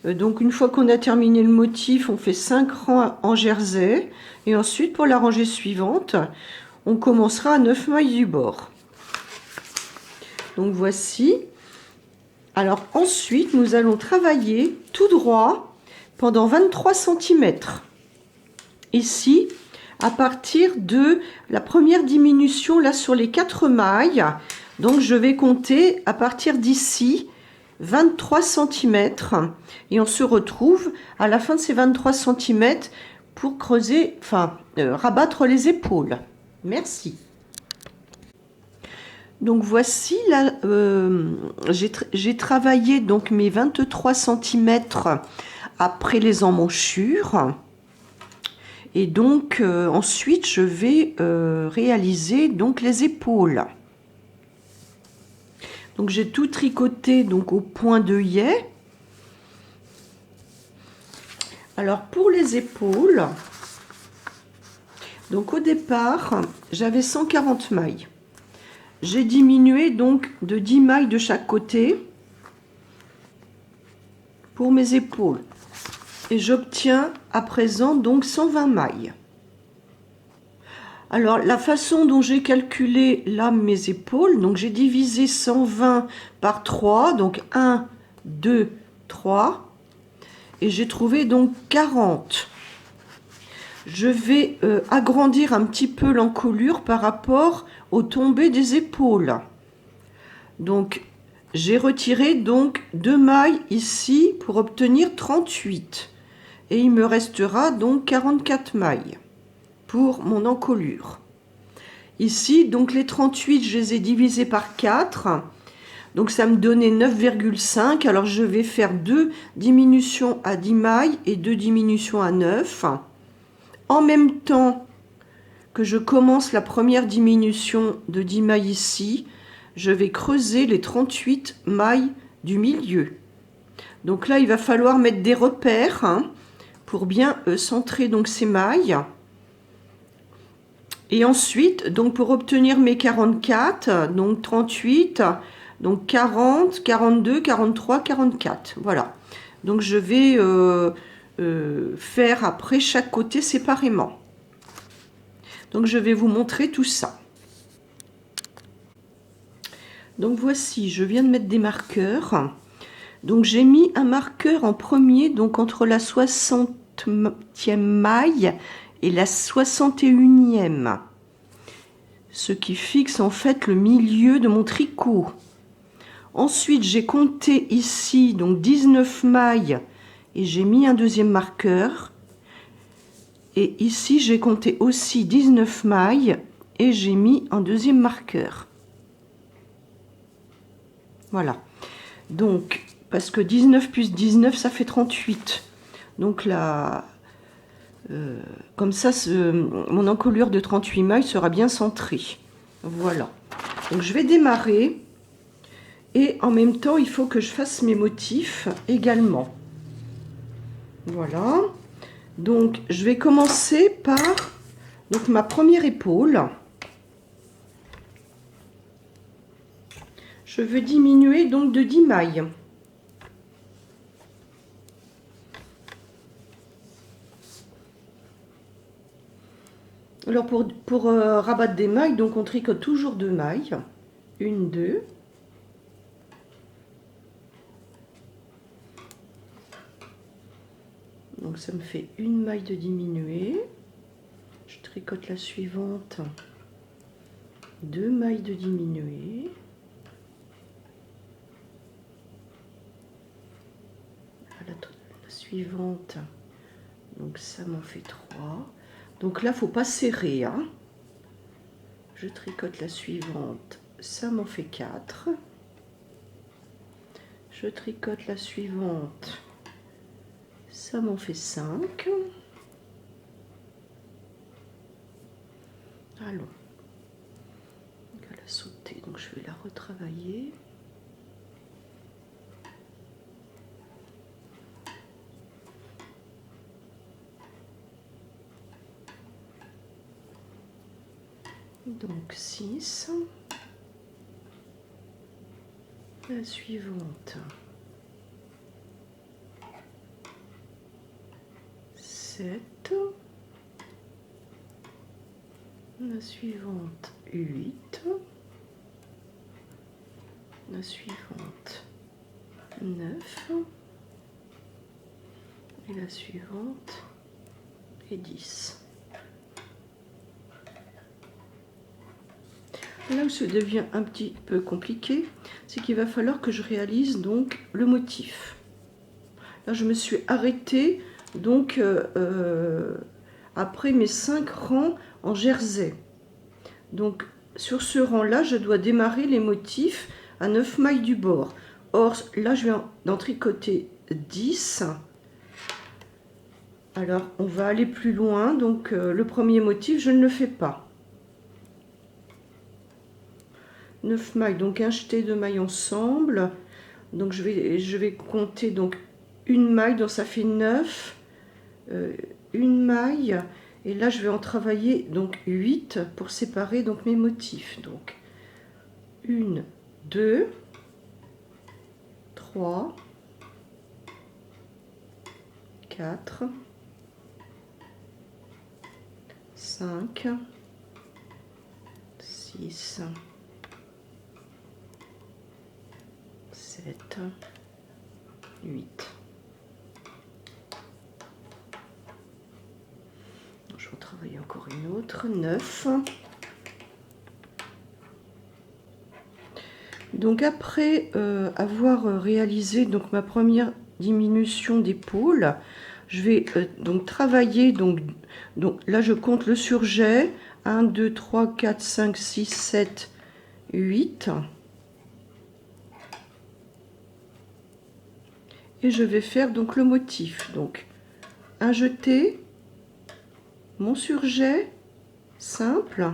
Donc une fois qu'on a terminé le motif, on fait 5 rangs en jersey. Et ensuite pour la rangée suivante, on commencera à 9 mailles du bord. Donc voici. Alors ensuite, nous allons travailler tout droit pendant 23 cm. Ici, à partir de la première diminution là sur les 4 mailles. Donc je vais compter à partir d'ici 23 cm. Et on se retrouve à la fin de ces 23 cm pour creuser, rabattre les épaules. Merci. Donc voici là, j'ai travaillé donc mes 23 cm après les emmanchures. Et donc ensuite je vais réaliser donc les épaules. Donc j'ai tout tricoté donc au point d'œillet. Alors pour les épaules, donc au départ j'avais 140 mailles. J'ai diminué donc de 10 mailles de chaque côté pour mes épaules. Et j'obtiens à présent donc 120 mailles. Alors la façon dont j'ai calculé là mes épaules, donc j'ai divisé 120 par 3, donc 1, 2, 3. Et j'ai trouvé donc 40. Je vais agrandir un petit peu l'encolure par rapport au tombé des épaules. Donc j'ai retiré donc 2 mailles ici pour obtenir 38 et il me restera donc 44 mailles pour mon encolure. Ici donc les 38 je les ai divisés par 4, donc ça me donnait 9,5. Alors je vais faire 2 diminutions à 10 mailles et 2 diminutions à 9 en même temps que je commence la première diminution de 10 mailles ici. Je vais creuser les 38 mailles du milieu. Donc là, il va falloir mettre des repères pour bien centrer donc ces mailles. Et ensuite, donc pour obtenir mes 44, donc 38, donc 40, 42, 43, 44. Voilà. Donc je vais faire après chaque côté séparément. Donc je vais vous montrer tout ça. Donc voici, je viens de mettre des marqueurs. Donc j'ai mis un marqueur en premier, donc entre la 60e maille et la 61e. Ce qui fixe en fait le milieu de mon tricot. Ensuite j'ai compté ici donc 19 mailles et j'ai mis un deuxième marqueur. Et ici j'ai compté aussi 19 mailles et j'ai mis un deuxième marqueur. Voilà. Donc, parce que 19 plus 19, ça fait 38. Donc là, comme ça, mon encolure de 38 mailles sera bien centrée. Voilà. Donc je vais démarrer. Et en même temps, il faut que je fasse mes motifs également. Voilà. Donc, je vais commencer par donc, ma première épaule. Je veux diminuer donc de 10 mailles. Alors, pour rabattre des mailles, donc on tricote toujours 2 mailles. 1, 2. Donc ça me fait une maille de diminuer. Je tricote la suivante, 2 mailles de diminuer. La suivante, donc ça m'en fait 3. Donc là, faut pas serrer, hein. Je tricote la suivante, ça m'en fait 4. Je tricote la suivante, ça m'en fait 5. Allons. Elle a sauté, donc je vais la retravailler. Donc 6. La suivante. 7. La suivante 8. La suivante 9. Et la suivante est 10. Là où ça devient un petit peu compliqué, c'est qu'il va falloir que je réalise donc le motif. Là, je me suis arrêtée donc après mes 5 rangs en jersey. Donc sur ce rang-là, je dois démarrer les motifs à 9 mailles du bord. Or, là, je vais en tricoter 10. Alors, on va aller plus loin. Donc, le premier motif, je ne le fais pas. 9 mailles, donc un jeté de mailles ensemble. Donc je vais compter donc une maille, donc ça fait 9, une maille, et là je vais en travailler donc 8 pour séparer donc mes motifs. Donc 1, 2, 3, 4, 5, 6, 7, 8. Je vais en travailler encore une autre, 9. Donc après avoir réalisé donc ma première diminution d'épaule, je vais donc travailler, donc là je compte le surjet, 1, 2, 3, 4, 5, 6, 7, 8. Et je vais faire donc le motif. Donc un jeté, mon surjet simple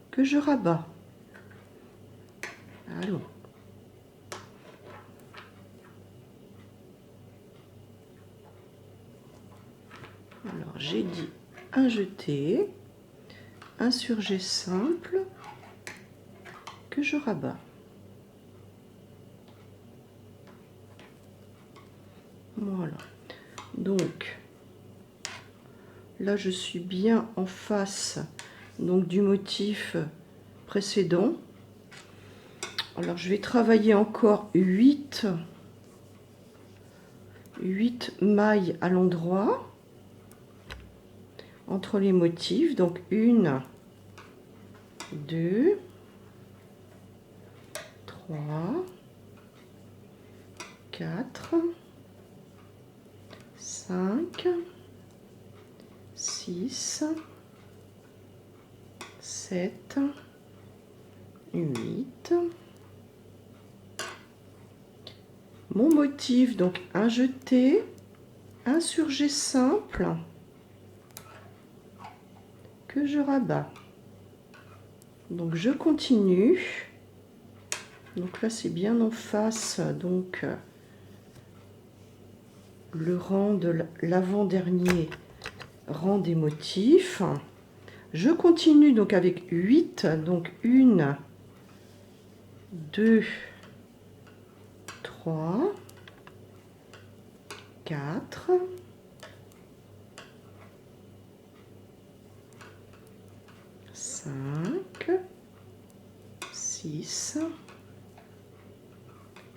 que je rabats. Allons. Alors j'ai dit un jeté, un surjet simple que je rabats. Voilà. Donc là je suis bien en face donc du motif précédent. Alors je vais travailler encore 8 mailles à l'endroit entre les motifs. Donc 1, 2, 3, 4, 5, 6, 7, 8. Mon motif, donc un jeté, un surjet simple que je rabats. Donc je continue Donc là, c'est bien en face, donc le rang de l'avant-dernier rang des motifs. Je continue donc avec 8, donc 1, 2, 3, 4, 5, 6,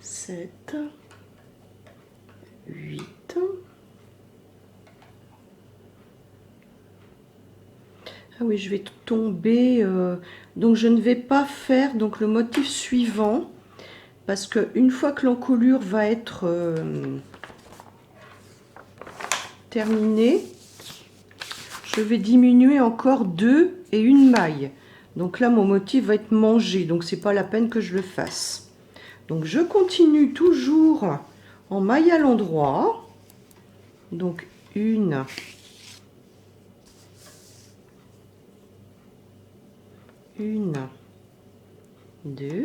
7, 8. Ah oui, je vais tomber, donc je ne vais pas faire donc le motif suivant, parce que une fois que l'encolure va être terminée, je vais diminuer encore 2 et 1 maille. Donc là, mon motif va être mangé, donc c'est pas la peine que je le fasse. Donc je continue toujours en maille à l'endroit. Donc 1, 2.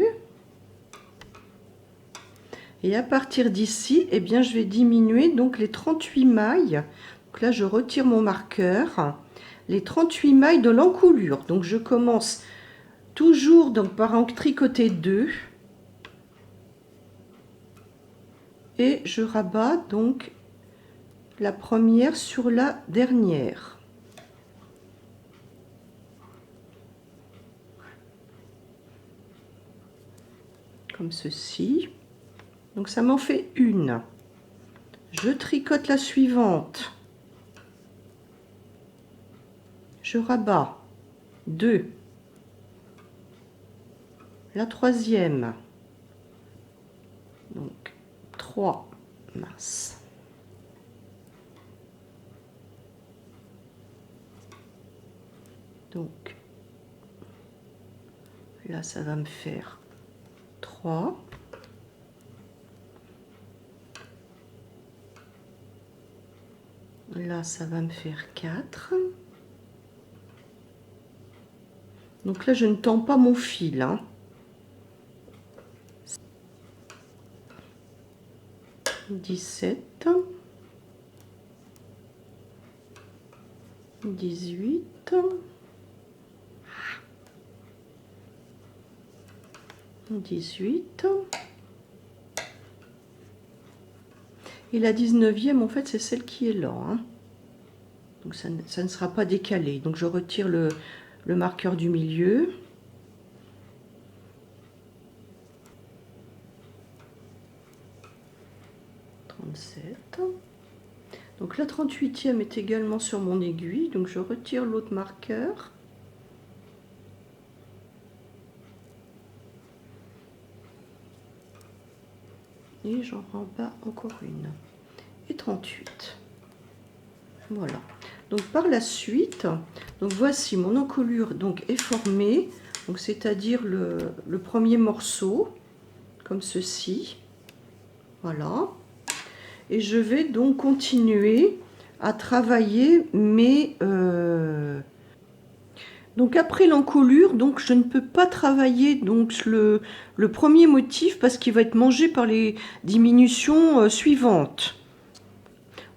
Et à partir d'ici, eh bien, je vais diminuer donc les 38 mailles. Donc là, je retire mon marqueur. Les 38 mailles de l'encolure. Donc je commence toujours donc par en tricoter 2. Et je rabats donc la première sur la dernière. Comme ceci. Donc ça m'en fait une. Je tricote la suivante. Je rabats 2. La troisième. Donc 3 mince. Donc là ça va me faire 3. Là ça va me faire 4. Donc là je ne tends pas mon fil, hein. 17, 18, 18. Et la 19e, en fait, c'est celle qui est là, hein. Donc ça ne sera pas décalé. Donc je retire le marqueur du milieu. Donc la 38e est également sur mon aiguille, donc je retire l'autre marqueur. Et j'en rabats encore une. Et 38. Voilà. Donc par la suite, donc voici mon encolure donc est formée, donc c'est-à-dire le premier morceau, comme ceci. Voilà. Et je vais donc continuer à travailler mes... Donc après l'encolure, donc je ne peux pas travailler donc le premier motif parce qu'il va être mangé par les diminutions suivantes.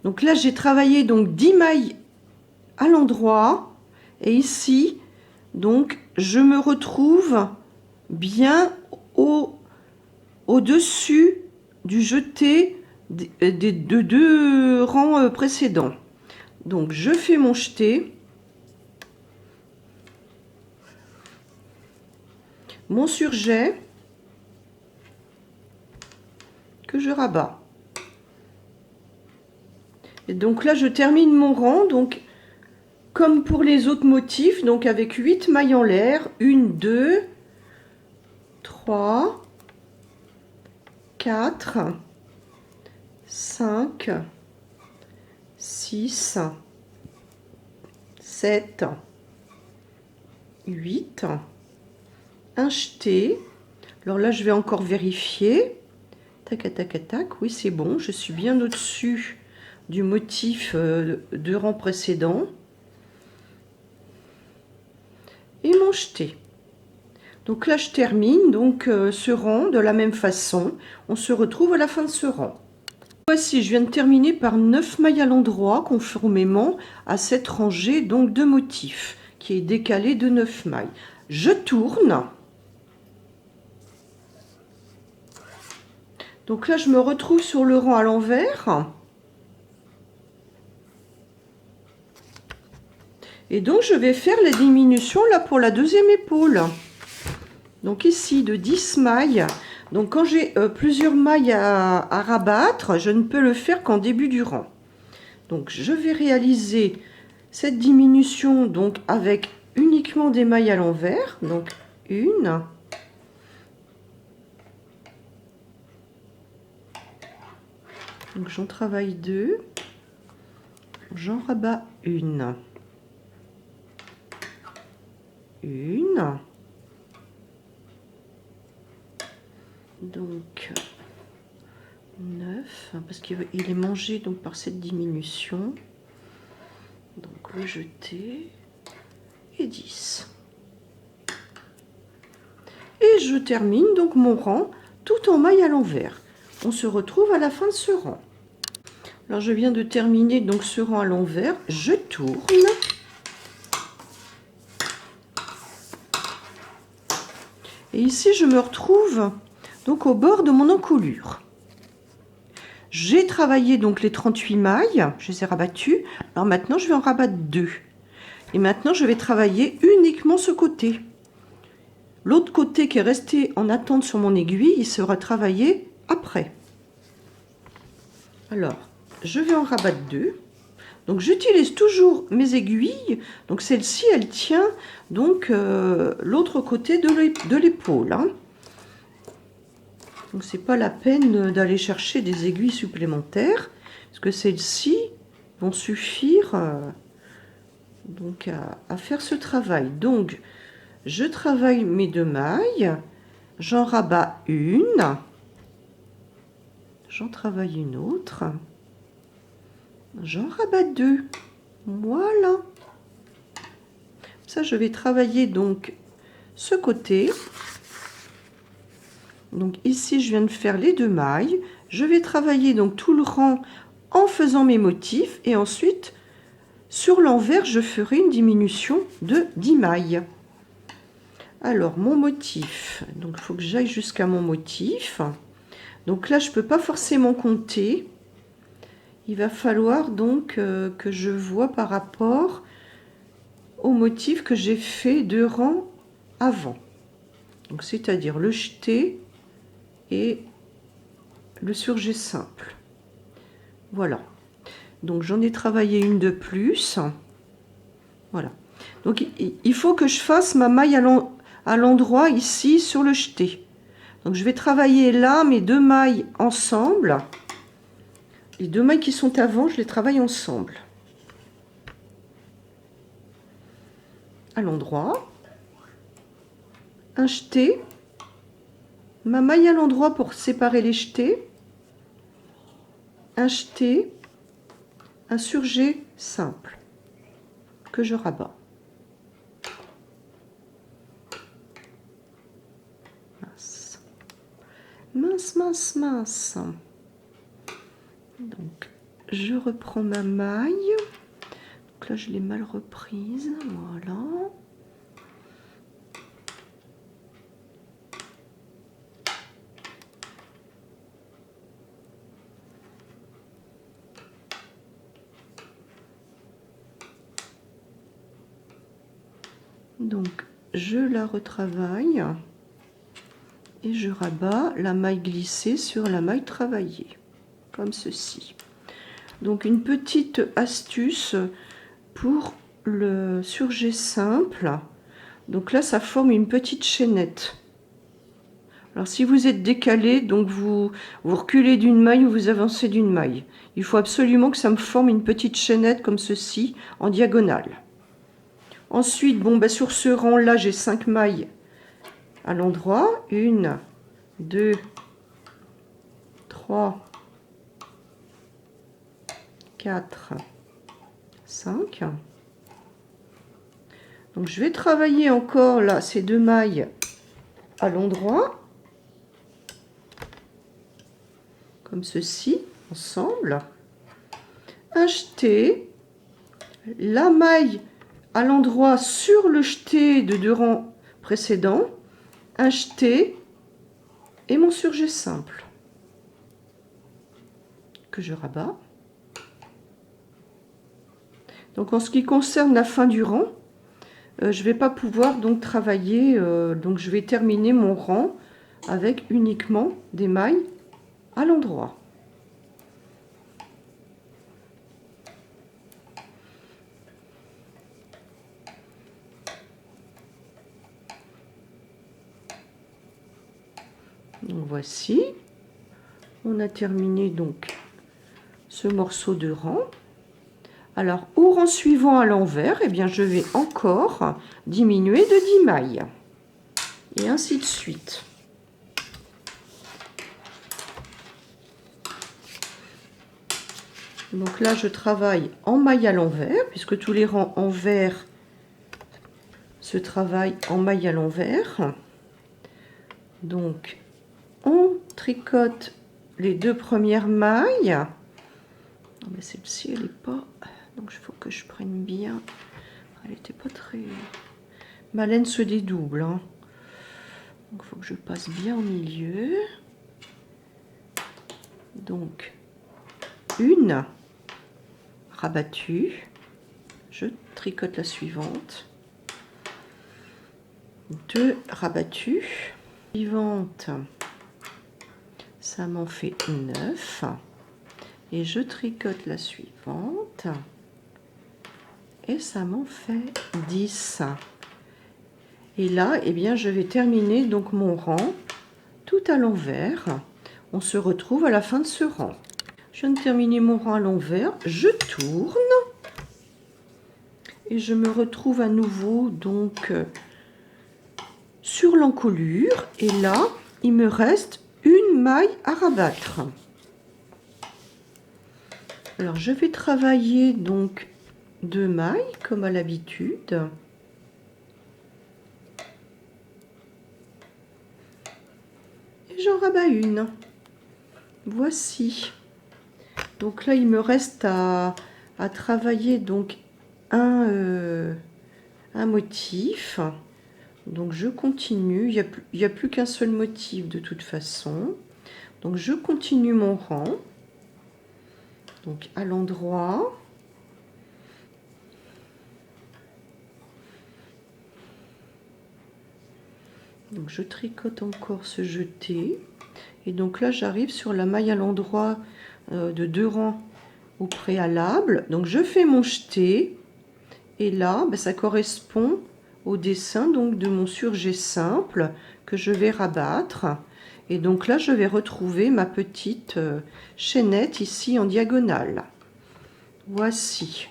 Donc là j'ai travaillé donc 10 mailles à l'endroit et ici donc je me retrouve bien au-dessus du jeté de 2 rangs précédents. Donc je fais mon jeté, mon surjet que je rabats. Et donc là je termine mon rang, donc comme pour les autres motifs, donc avec 8 mailles en l'air, 1, 2, 3, 4, 5, 6, 7, 8, un jeté. Alors là je vais encore vérifier. Tac, tac, tac, oui c'est bon, je suis bien au-dessus du motif de rang précédent. Et mon jeté. Donc là, je termine donc ce rang de la même façon. On se retrouve à la fin de ce rang. Voici, je viens de terminer par 9 mailles à l'endroit, conformément à cette rangée donc de motifs, qui est décalée de 9 mailles. Je tourne. Donc là, je me retrouve sur le rang à l'envers. Et donc, je vais faire la diminution là pour la deuxième épaule. Donc ici, de 10 mailles. Donc quand j'ai plusieurs mailles à rabattre, je ne peux le faire qu'en début du rang. Donc je vais réaliser cette diminution donc avec uniquement des mailles à l'envers. Donc une. Donc j'en travaille deux. J'en rabats une. Une. Donc 9, parce qu'il est mangé donc par cette diminution. Donc rejeter. Et 10. Et je termine donc mon rang tout en mailles à l'envers. On se retrouve à la fin de ce rang. Alors je viens de terminer donc ce rang à l'envers, je tourne. Et ici je me retrouve donc au bord de mon encolure. J'ai travaillé donc les 38 mailles, je les ai rabattues. Alors maintenant je vais en rabattre 2. Et maintenant je vais travailler uniquement ce côté. L'autre côté qui est resté en attente sur mon aiguille, il sera travaillé après. Alors, je vais en rabattre 2. Donc j'utilise toujours mes aiguilles. Donc celle-ci, elle tient donc l'autre côté de l'épaule. Hein. Donc c'est pas la peine d'aller chercher des aiguilles supplémentaires, parce que celles-ci vont suffire donc à faire ce travail. Donc je travaille mes 2 mailles, j'en rabats une, j'en travaille une autre, j'en rabats 2. Voilà. Ça, je vais travailler donc ce côté. Donc ici, je viens de faire les 2 mailles. Je vais travailler donc tout le rang en faisant mes motifs. Et ensuite, sur l'envers, je ferai une diminution de 10 mailles. Alors, mon motif. Donc, il faut que j'aille jusqu'à mon motif. Donc là, je ne peux pas forcément compter. Il va falloir donc que je vois par rapport au motif que j'ai fait 2 rangs avant. Donc, c'est-à-dire le jeté et le surjet simple. Voilà. Donc, j'en ai travaillé une de plus. Voilà. Donc, il faut que je fasse ma maille à l'endroit ici sur le jeté. Donc, je vais travailler là mes 2 mailles ensemble. Les 2 mailles qui sont avant, je les travaille ensemble. À l'endroit. Un jeté. Ma maille à l'endroit pour séparer les jetés. Un jeté. Un surjet simple que je rabats. Mince. Mince, mince, mince. Donc, je reprends ma maille. Donc là, je l'ai mal reprise. Voilà. Donc, je la retravaille et je rabats la maille glissée sur la maille travaillée, comme ceci. Donc, une petite astuce pour le surjet simple. Donc là, ça forme une petite chaînette. Alors, si vous êtes décalé, donc vous reculez d'une maille ou vous avancez d'une maille. Il faut absolument que ça me forme une petite chaînette comme ceci, en diagonale. Ensuite, bon, bah, sur ce rang-là, j'ai 5 mailles à l'endroit. 1, 2, 3, 4, 5. Donc, je vais travailler encore là ces 2 mailles à l'endroit, comme ceci, ensemble. Un jeté, la maille à l'endroit sur le jeté de 2 rangs précédents, un jeté et mon surjet simple que je rabats. Donc en ce qui concerne la fin du rang, je vais pas pouvoir donc travailler, donc je vais terminer mon rang avec uniquement des mailles à l'endroit. Donc voici, on a terminé donc ce morceau de rang. Alors au rang suivant à l'envers, eh bien je vais encore diminuer de 10 mailles et ainsi de suite. Donc là je travaille en maille à l'envers puisque tous les rangs envers se travaillent en maille à l'envers. Donc on tricote les 2 premières mailles. Non mais celle-ci elle est pas, donc il faut que je prenne bien. Elle était pas très, ma laine se dédouble, hein. Donc il faut que je passe bien au milieu. Donc une rabattue, je tricote la suivante, 2 rabattues, suivante, ça m'en fait 9 et je tricote la suivante et ça m'en fait 10. Et là, eh bien, je vais terminer donc mon rang tout à l'envers. On se retrouve à la fin de ce rang. Je viens de terminer mon rang à l'envers, je tourne et je me retrouve à nouveau donc sur l'encolure. Et là, il me reste une maille à rabattre. Alors, je vais travailler donc 2 mailles comme à l'habitude. Et j'en rabats une. Voici. Donc là, il me reste à travailler donc un motif. Donc je continue. Il n'y a plus qu'un seul motif de toute façon. Donc je continue mon rang. Donc à l'endroit. Donc je tricote encore ce jeté. Et donc là, j'arrive sur la maille à l'endroit de 2 rangs au préalable. Donc je fais mon jeté. Et là, ben, ça correspond au dessin donc de mon surjet simple que je vais rabattre. Et donc là, je vais retrouver ma petite chaînette ici en diagonale. Voici.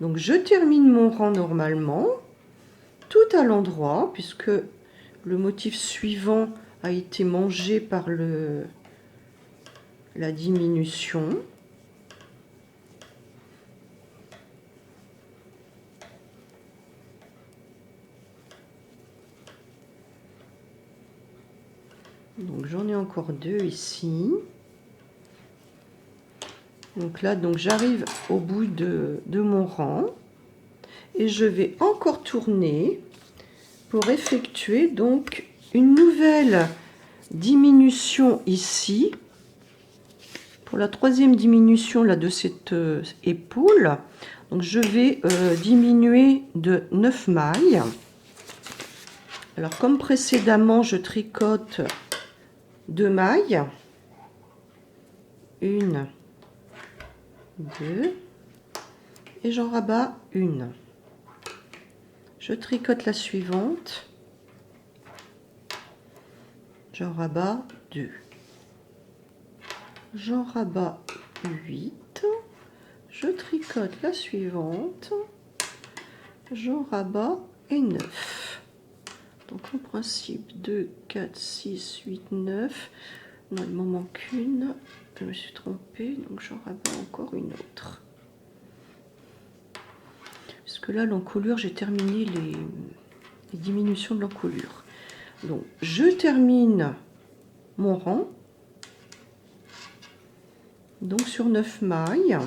Donc je termine mon rang normalement, tout à l'endroit, puisque le motif suivant a été mangé par la diminution. Donc j'en ai encore 2 ici. Donc là, donc j'arrive au bout de mon rang et je vais encore tourner pour effectuer donc une nouvelle diminution ici. Pour la 3e diminution là, de cette épaule, donc je vais diminuer de 9 mailles. Alors comme précédemment, je tricote 2 mailles, 1, 2, et j'en rabats une. Je tricote la suivante, j'en rabats 2. J'en rabats 8, je tricote la suivante, j'en rabats et 9. Donc en principe 2, 4, 6, 8, 9. Non, il m'en manque une. Je me suis trompée, donc j'en rabats encore une autre. Parce que là, l'encolure, j'ai terminé les diminutions de l'encolure. Donc je termine mon rang, donc sur 9 mailles.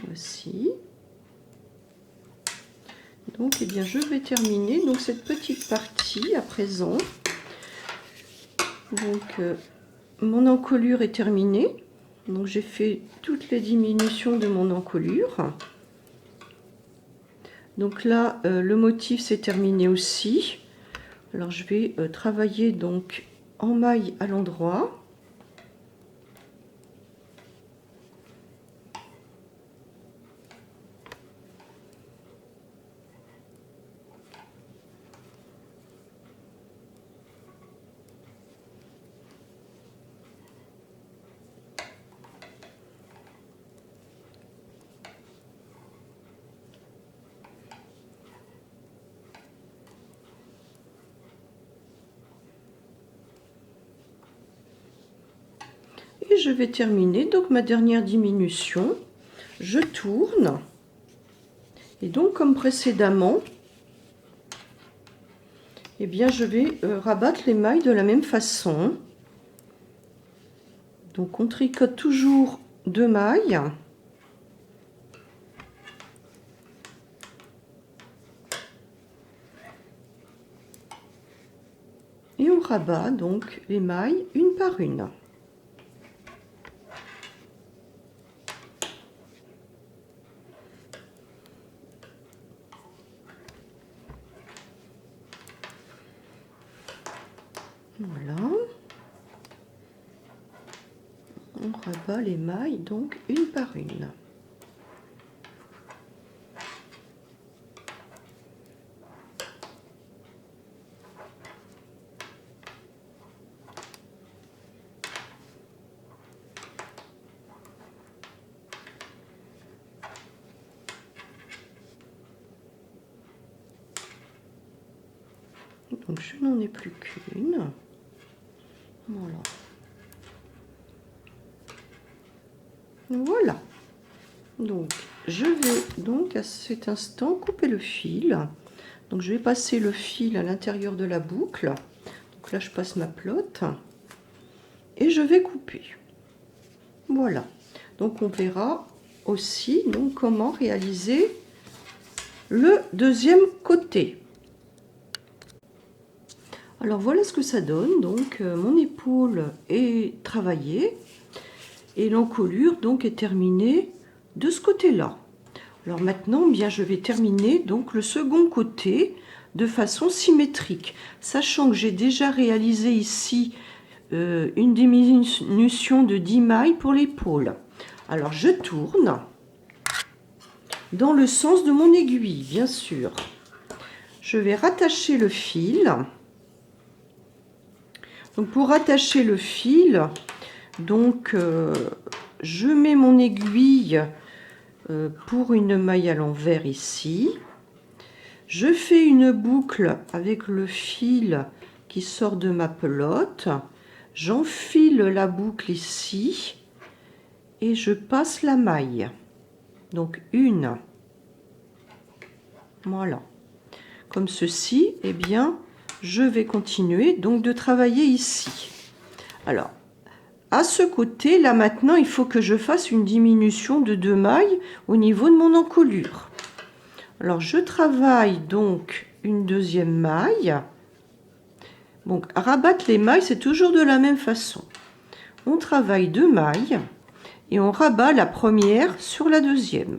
Voici. Donc eh bien je vais terminer donc cette petite partie à présent. Donc mon encolure est terminée. Donc j'ai fait toutes les diminutions de mon encolure. Donc là le motif s'est terminé aussi. Alors je vais travailler donc en maille à l'endroit. Et je vais terminer donc ma dernière diminution. Je tourne. Et donc comme précédemment, eh bien je vais rabattre les mailles de la même façon. Donc on tricote toujours 2 mailles. Et on rabat donc les mailles une par une. Voilà. On rabat les mailles donc une par une. Donc je n'en ai plus qu'une. Voilà. Voilà. Donc je vais donc à cet instant couper le fil. Donc je vais passer le fil à l'intérieur de la boucle. Donc là je passe ma pelote et je vais couper. Voilà. Donc on verra aussi donc comment réaliser le deuxième côté. Alors voilà ce que ça donne. Donc mon épaule est travaillée et l'encolure donc est terminée de ce côté-là. Alors maintenant, bien je vais terminer donc le second côté de façon symétrique, sachant que j'ai déjà réalisé ici une diminution de 10 mailles pour l'épaule. Alors je tourne dans le sens de mon aiguille, bien sûr. Je vais rattacher le fil. Donc pour rattacher le fil, donc je mets mon aiguille pour une maille à l'envers ici. Je fais une boucle avec le fil qui sort de ma pelote. J'enfile la boucle ici et je passe la maille. Donc une. Voilà. Comme ceci, eh bien, je vais continuer donc de travailler ici. Alors, à ce côté, là maintenant, il faut que je fasse une diminution de 2 mailles au niveau de mon encolure. Alors, je travaille donc une deuxième maille. Donc, rabattre les mailles, c'est toujours de la même façon. On travaille 2 mailles et on rabat la première sur la deuxième.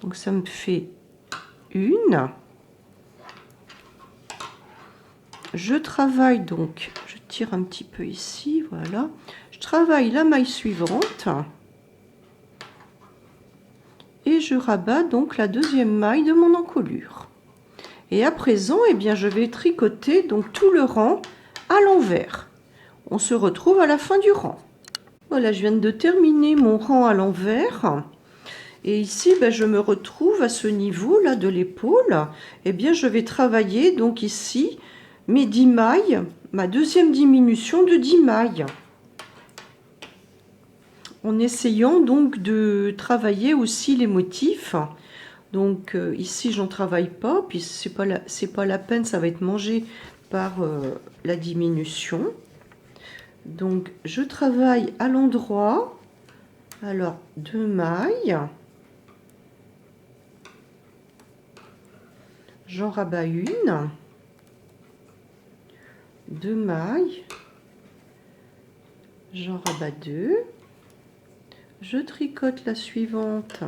Donc, ça me fait une. Je travaille donc, je tire un petit peu ici, voilà. Je travaille la maille suivante et je rabats donc la deuxième maille de mon encolure. Et à présent, eh bien, je vais tricoter donc tout le rang à l'envers. On se retrouve à la fin du rang. Voilà, je viens de terminer mon rang à l'envers. Et ici, ben, je me retrouve à ce niveau là de l'épaule. Eh bien, je vais travailler donc ici mes 10 mailles, ma deuxième diminution de 10 mailles. En essayant donc de travailler aussi les motifs. Donc ici, j'en travaille pas, puis c'est pas la peine, ça va être mangé par la diminution. Donc, je travaille à l'endroit. Alors, 2 mailles. J'en rabats une. 2 mailles. J'en rabats 2. Je tricote la suivante.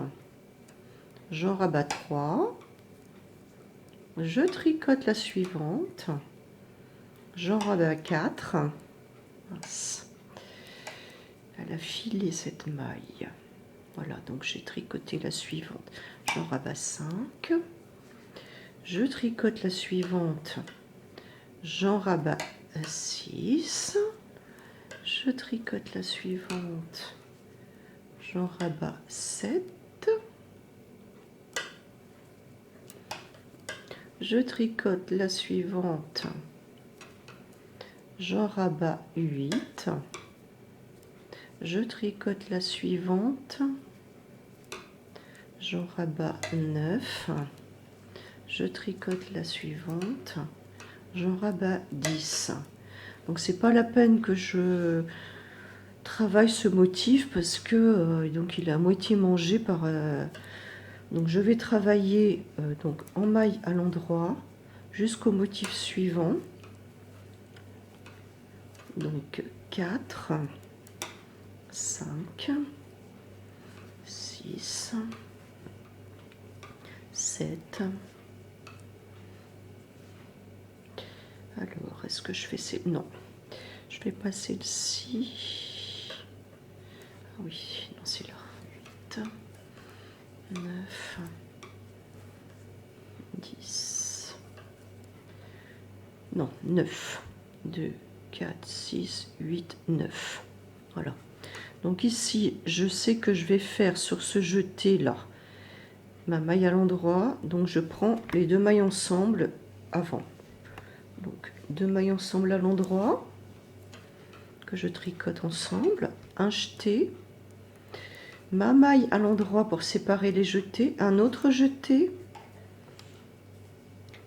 J'en rabats 3. Je tricote la suivante. J'en rabats 4. Mince. Elle a filé cette maille. Voilà, donc j'ai tricoté la suivante. J'en rabats 5. Je tricote la suivante. J'en rabats 6. Je tricote la suivante. J'en rabats 7. Je tricote la suivante. J'en rabats 8. Je tricote la suivante. J'en rabats 9. Je tricote la suivante. J'en rabats 10. Donc c'est pas la peine que je travaille ce motif parce que donc il est à moitié mangé par donc je vais travailler donc en maille à l'endroit jusqu'au motif suivant. Donc 4, 5, 6, 7. Alors, est-ce que je fais ces... Non, je vais passer celle-ci. Ah oui, non, c'est là. 8, 9, 10. Non, 9. 2, 4, 6, 8, 9. Voilà. Donc ici, je sais que je vais faire sur ce jeté là ma maille à l'endroit. Donc je prends les 2 mailles ensemble avant. Donc 2 mailles ensemble à l'endroit que je tricote ensemble, un jeté, ma maille à l'endroit pour séparer les jetés, un autre jeté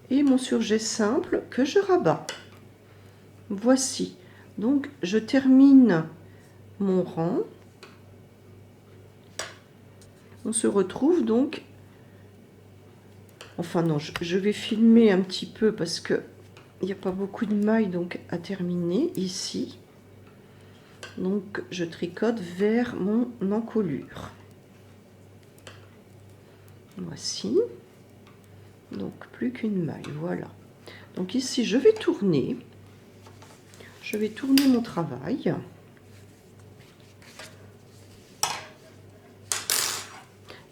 et mon surjet simple que je rabats. Voici. Donc je termine mon rang. On se retrouve donc, enfin non, je vais filmer un petit peu parce que il n'y a pas beaucoup de mailles donc à terminer ici. Donc je tricote vers mon encolure. Voici. Donc plus qu'une maille, voilà. Donc ici je vais tourner mon travail.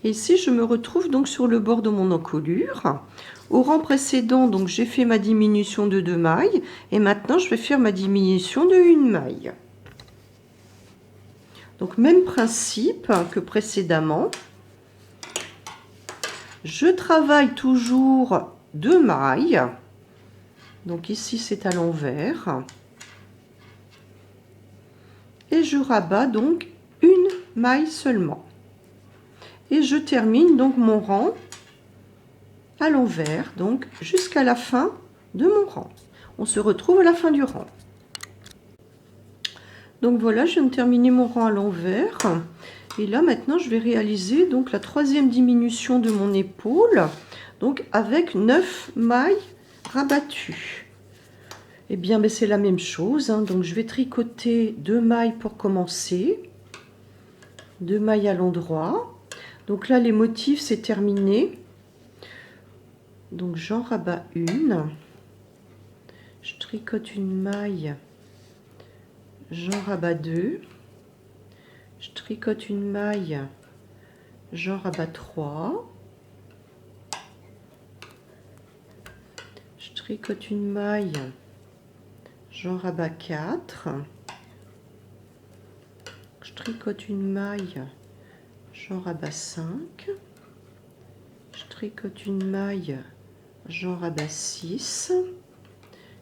Et ici je me retrouve donc sur le bord de mon encolure. Au rang précédent, donc j'ai fait ma diminution de 2 mailles et maintenant je vais faire ma diminution de 1 maille. Donc même principe que précédemment. Je travaille toujours 2 mailles. Donc ici c'est à l'envers. Et je rabats donc 1 maille seulement. Et je termine donc mon rang à l'envers, donc jusqu'à la fin de mon rang. On se retrouve à la fin du rang. Donc voilà, je viens de terminer mon rang à l'envers. Et là maintenant je vais réaliser donc la 3e diminution de mon épaule, donc avec 9 mailles rabattues. Et bien ben, c'est la même chose, hein. Donc je vais tricoter 2 mailles pour commencer, 2 mailles à l'endroit. Donc là les motifs c'est terminé. Donc j'en rabats une, je tricote une maille, j'en rabats 2, je tricote une maille, j'en rabats 3, je tricote une maille, j'en rabats 4, je tricote une maille, j'en rabats 5, je tricote une maille, j'en rabats 6,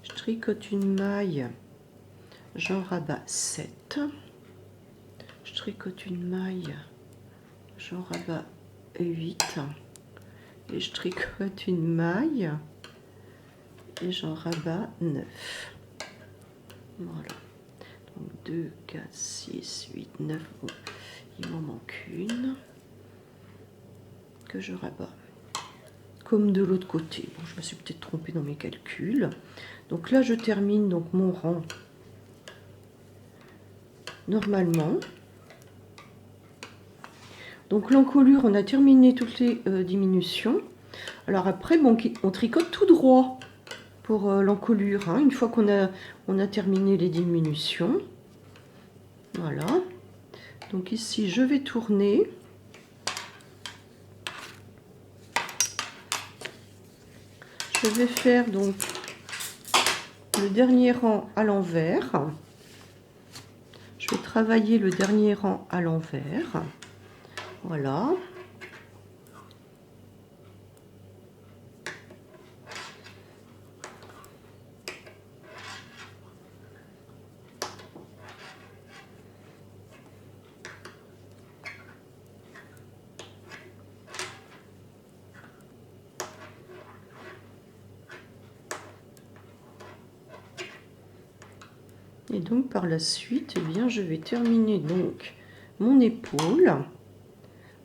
je tricote une maille, j'en rabats 7, je tricote une maille, j'en rabats 8 et je tricote une maille et j'en rabats 9. Voilà, donc 2, 4, 6, 8, 9, bon, il m'en manque une que je rabats comme de l'autre côté. Bon, je me suis peut-être trompée dans mes calculs. Donc là je termine donc mon rang normalement. Donc l'encolure, on a terminé toutes les diminutions. Alors après, bon, on tricote tout droit pour l'encolure, hein, une fois qu'on a terminé les diminutions. Voilà. Donc ici, je vais tourner. Je vais faire donc le dernier rang à l'envers. Je vais travailler le dernier rang à l'envers. Voilà. Et donc par la suite, eh bien, je vais terminer donc mon épaule.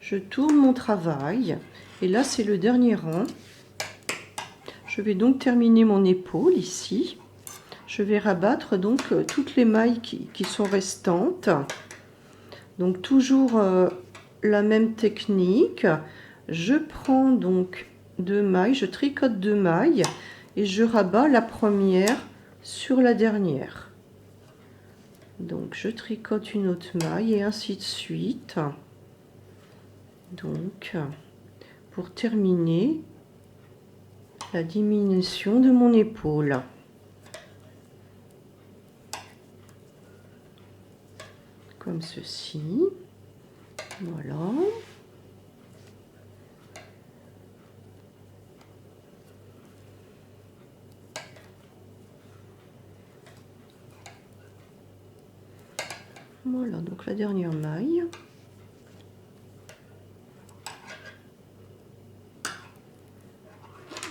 Je tourne mon travail et là c'est le dernier rang. Je vais donc terminer mon épaule ici. Je vais rabattre donc toutes les mailles qui sont restantes. Donc toujours la même technique. Je prends donc 2 mailles, je tricote 2 mailles et je rabats la première sur la dernière. Donc je tricote une autre maille et ainsi de suite. Donc pour terminer la diminution de mon épaule. Comme ceci. Voilà. Voilà, donc la dernière maille.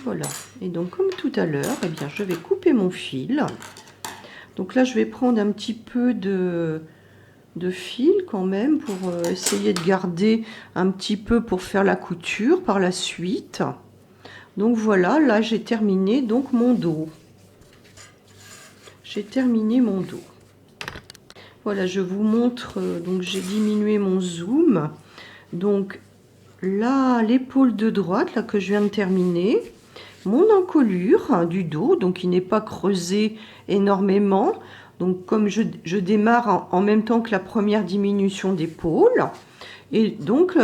Voilà, et donc comme tout à l'heure, eh bien, je vais couper mon fil. Donc là, je vais prendre un petit peu de fil quand même pour essayer de garder un petit peu pour faire la couture par la suite. Donc voilà, là j'ai terminé donc mon dos. J'ai terminé mon dos. Voilà, je vous montre, donc j'ai diminué mon zoom. Donc là, l'épaule de droite, là que je viens de terminer, mon encolure du dos, donc il n'est pas creusé énormément. Donc comme je démarre en même temps que la première diminution d'épaule, et donc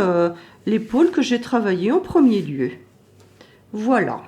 l'épaule que j'ai travaillée en premier lieu. Voilà.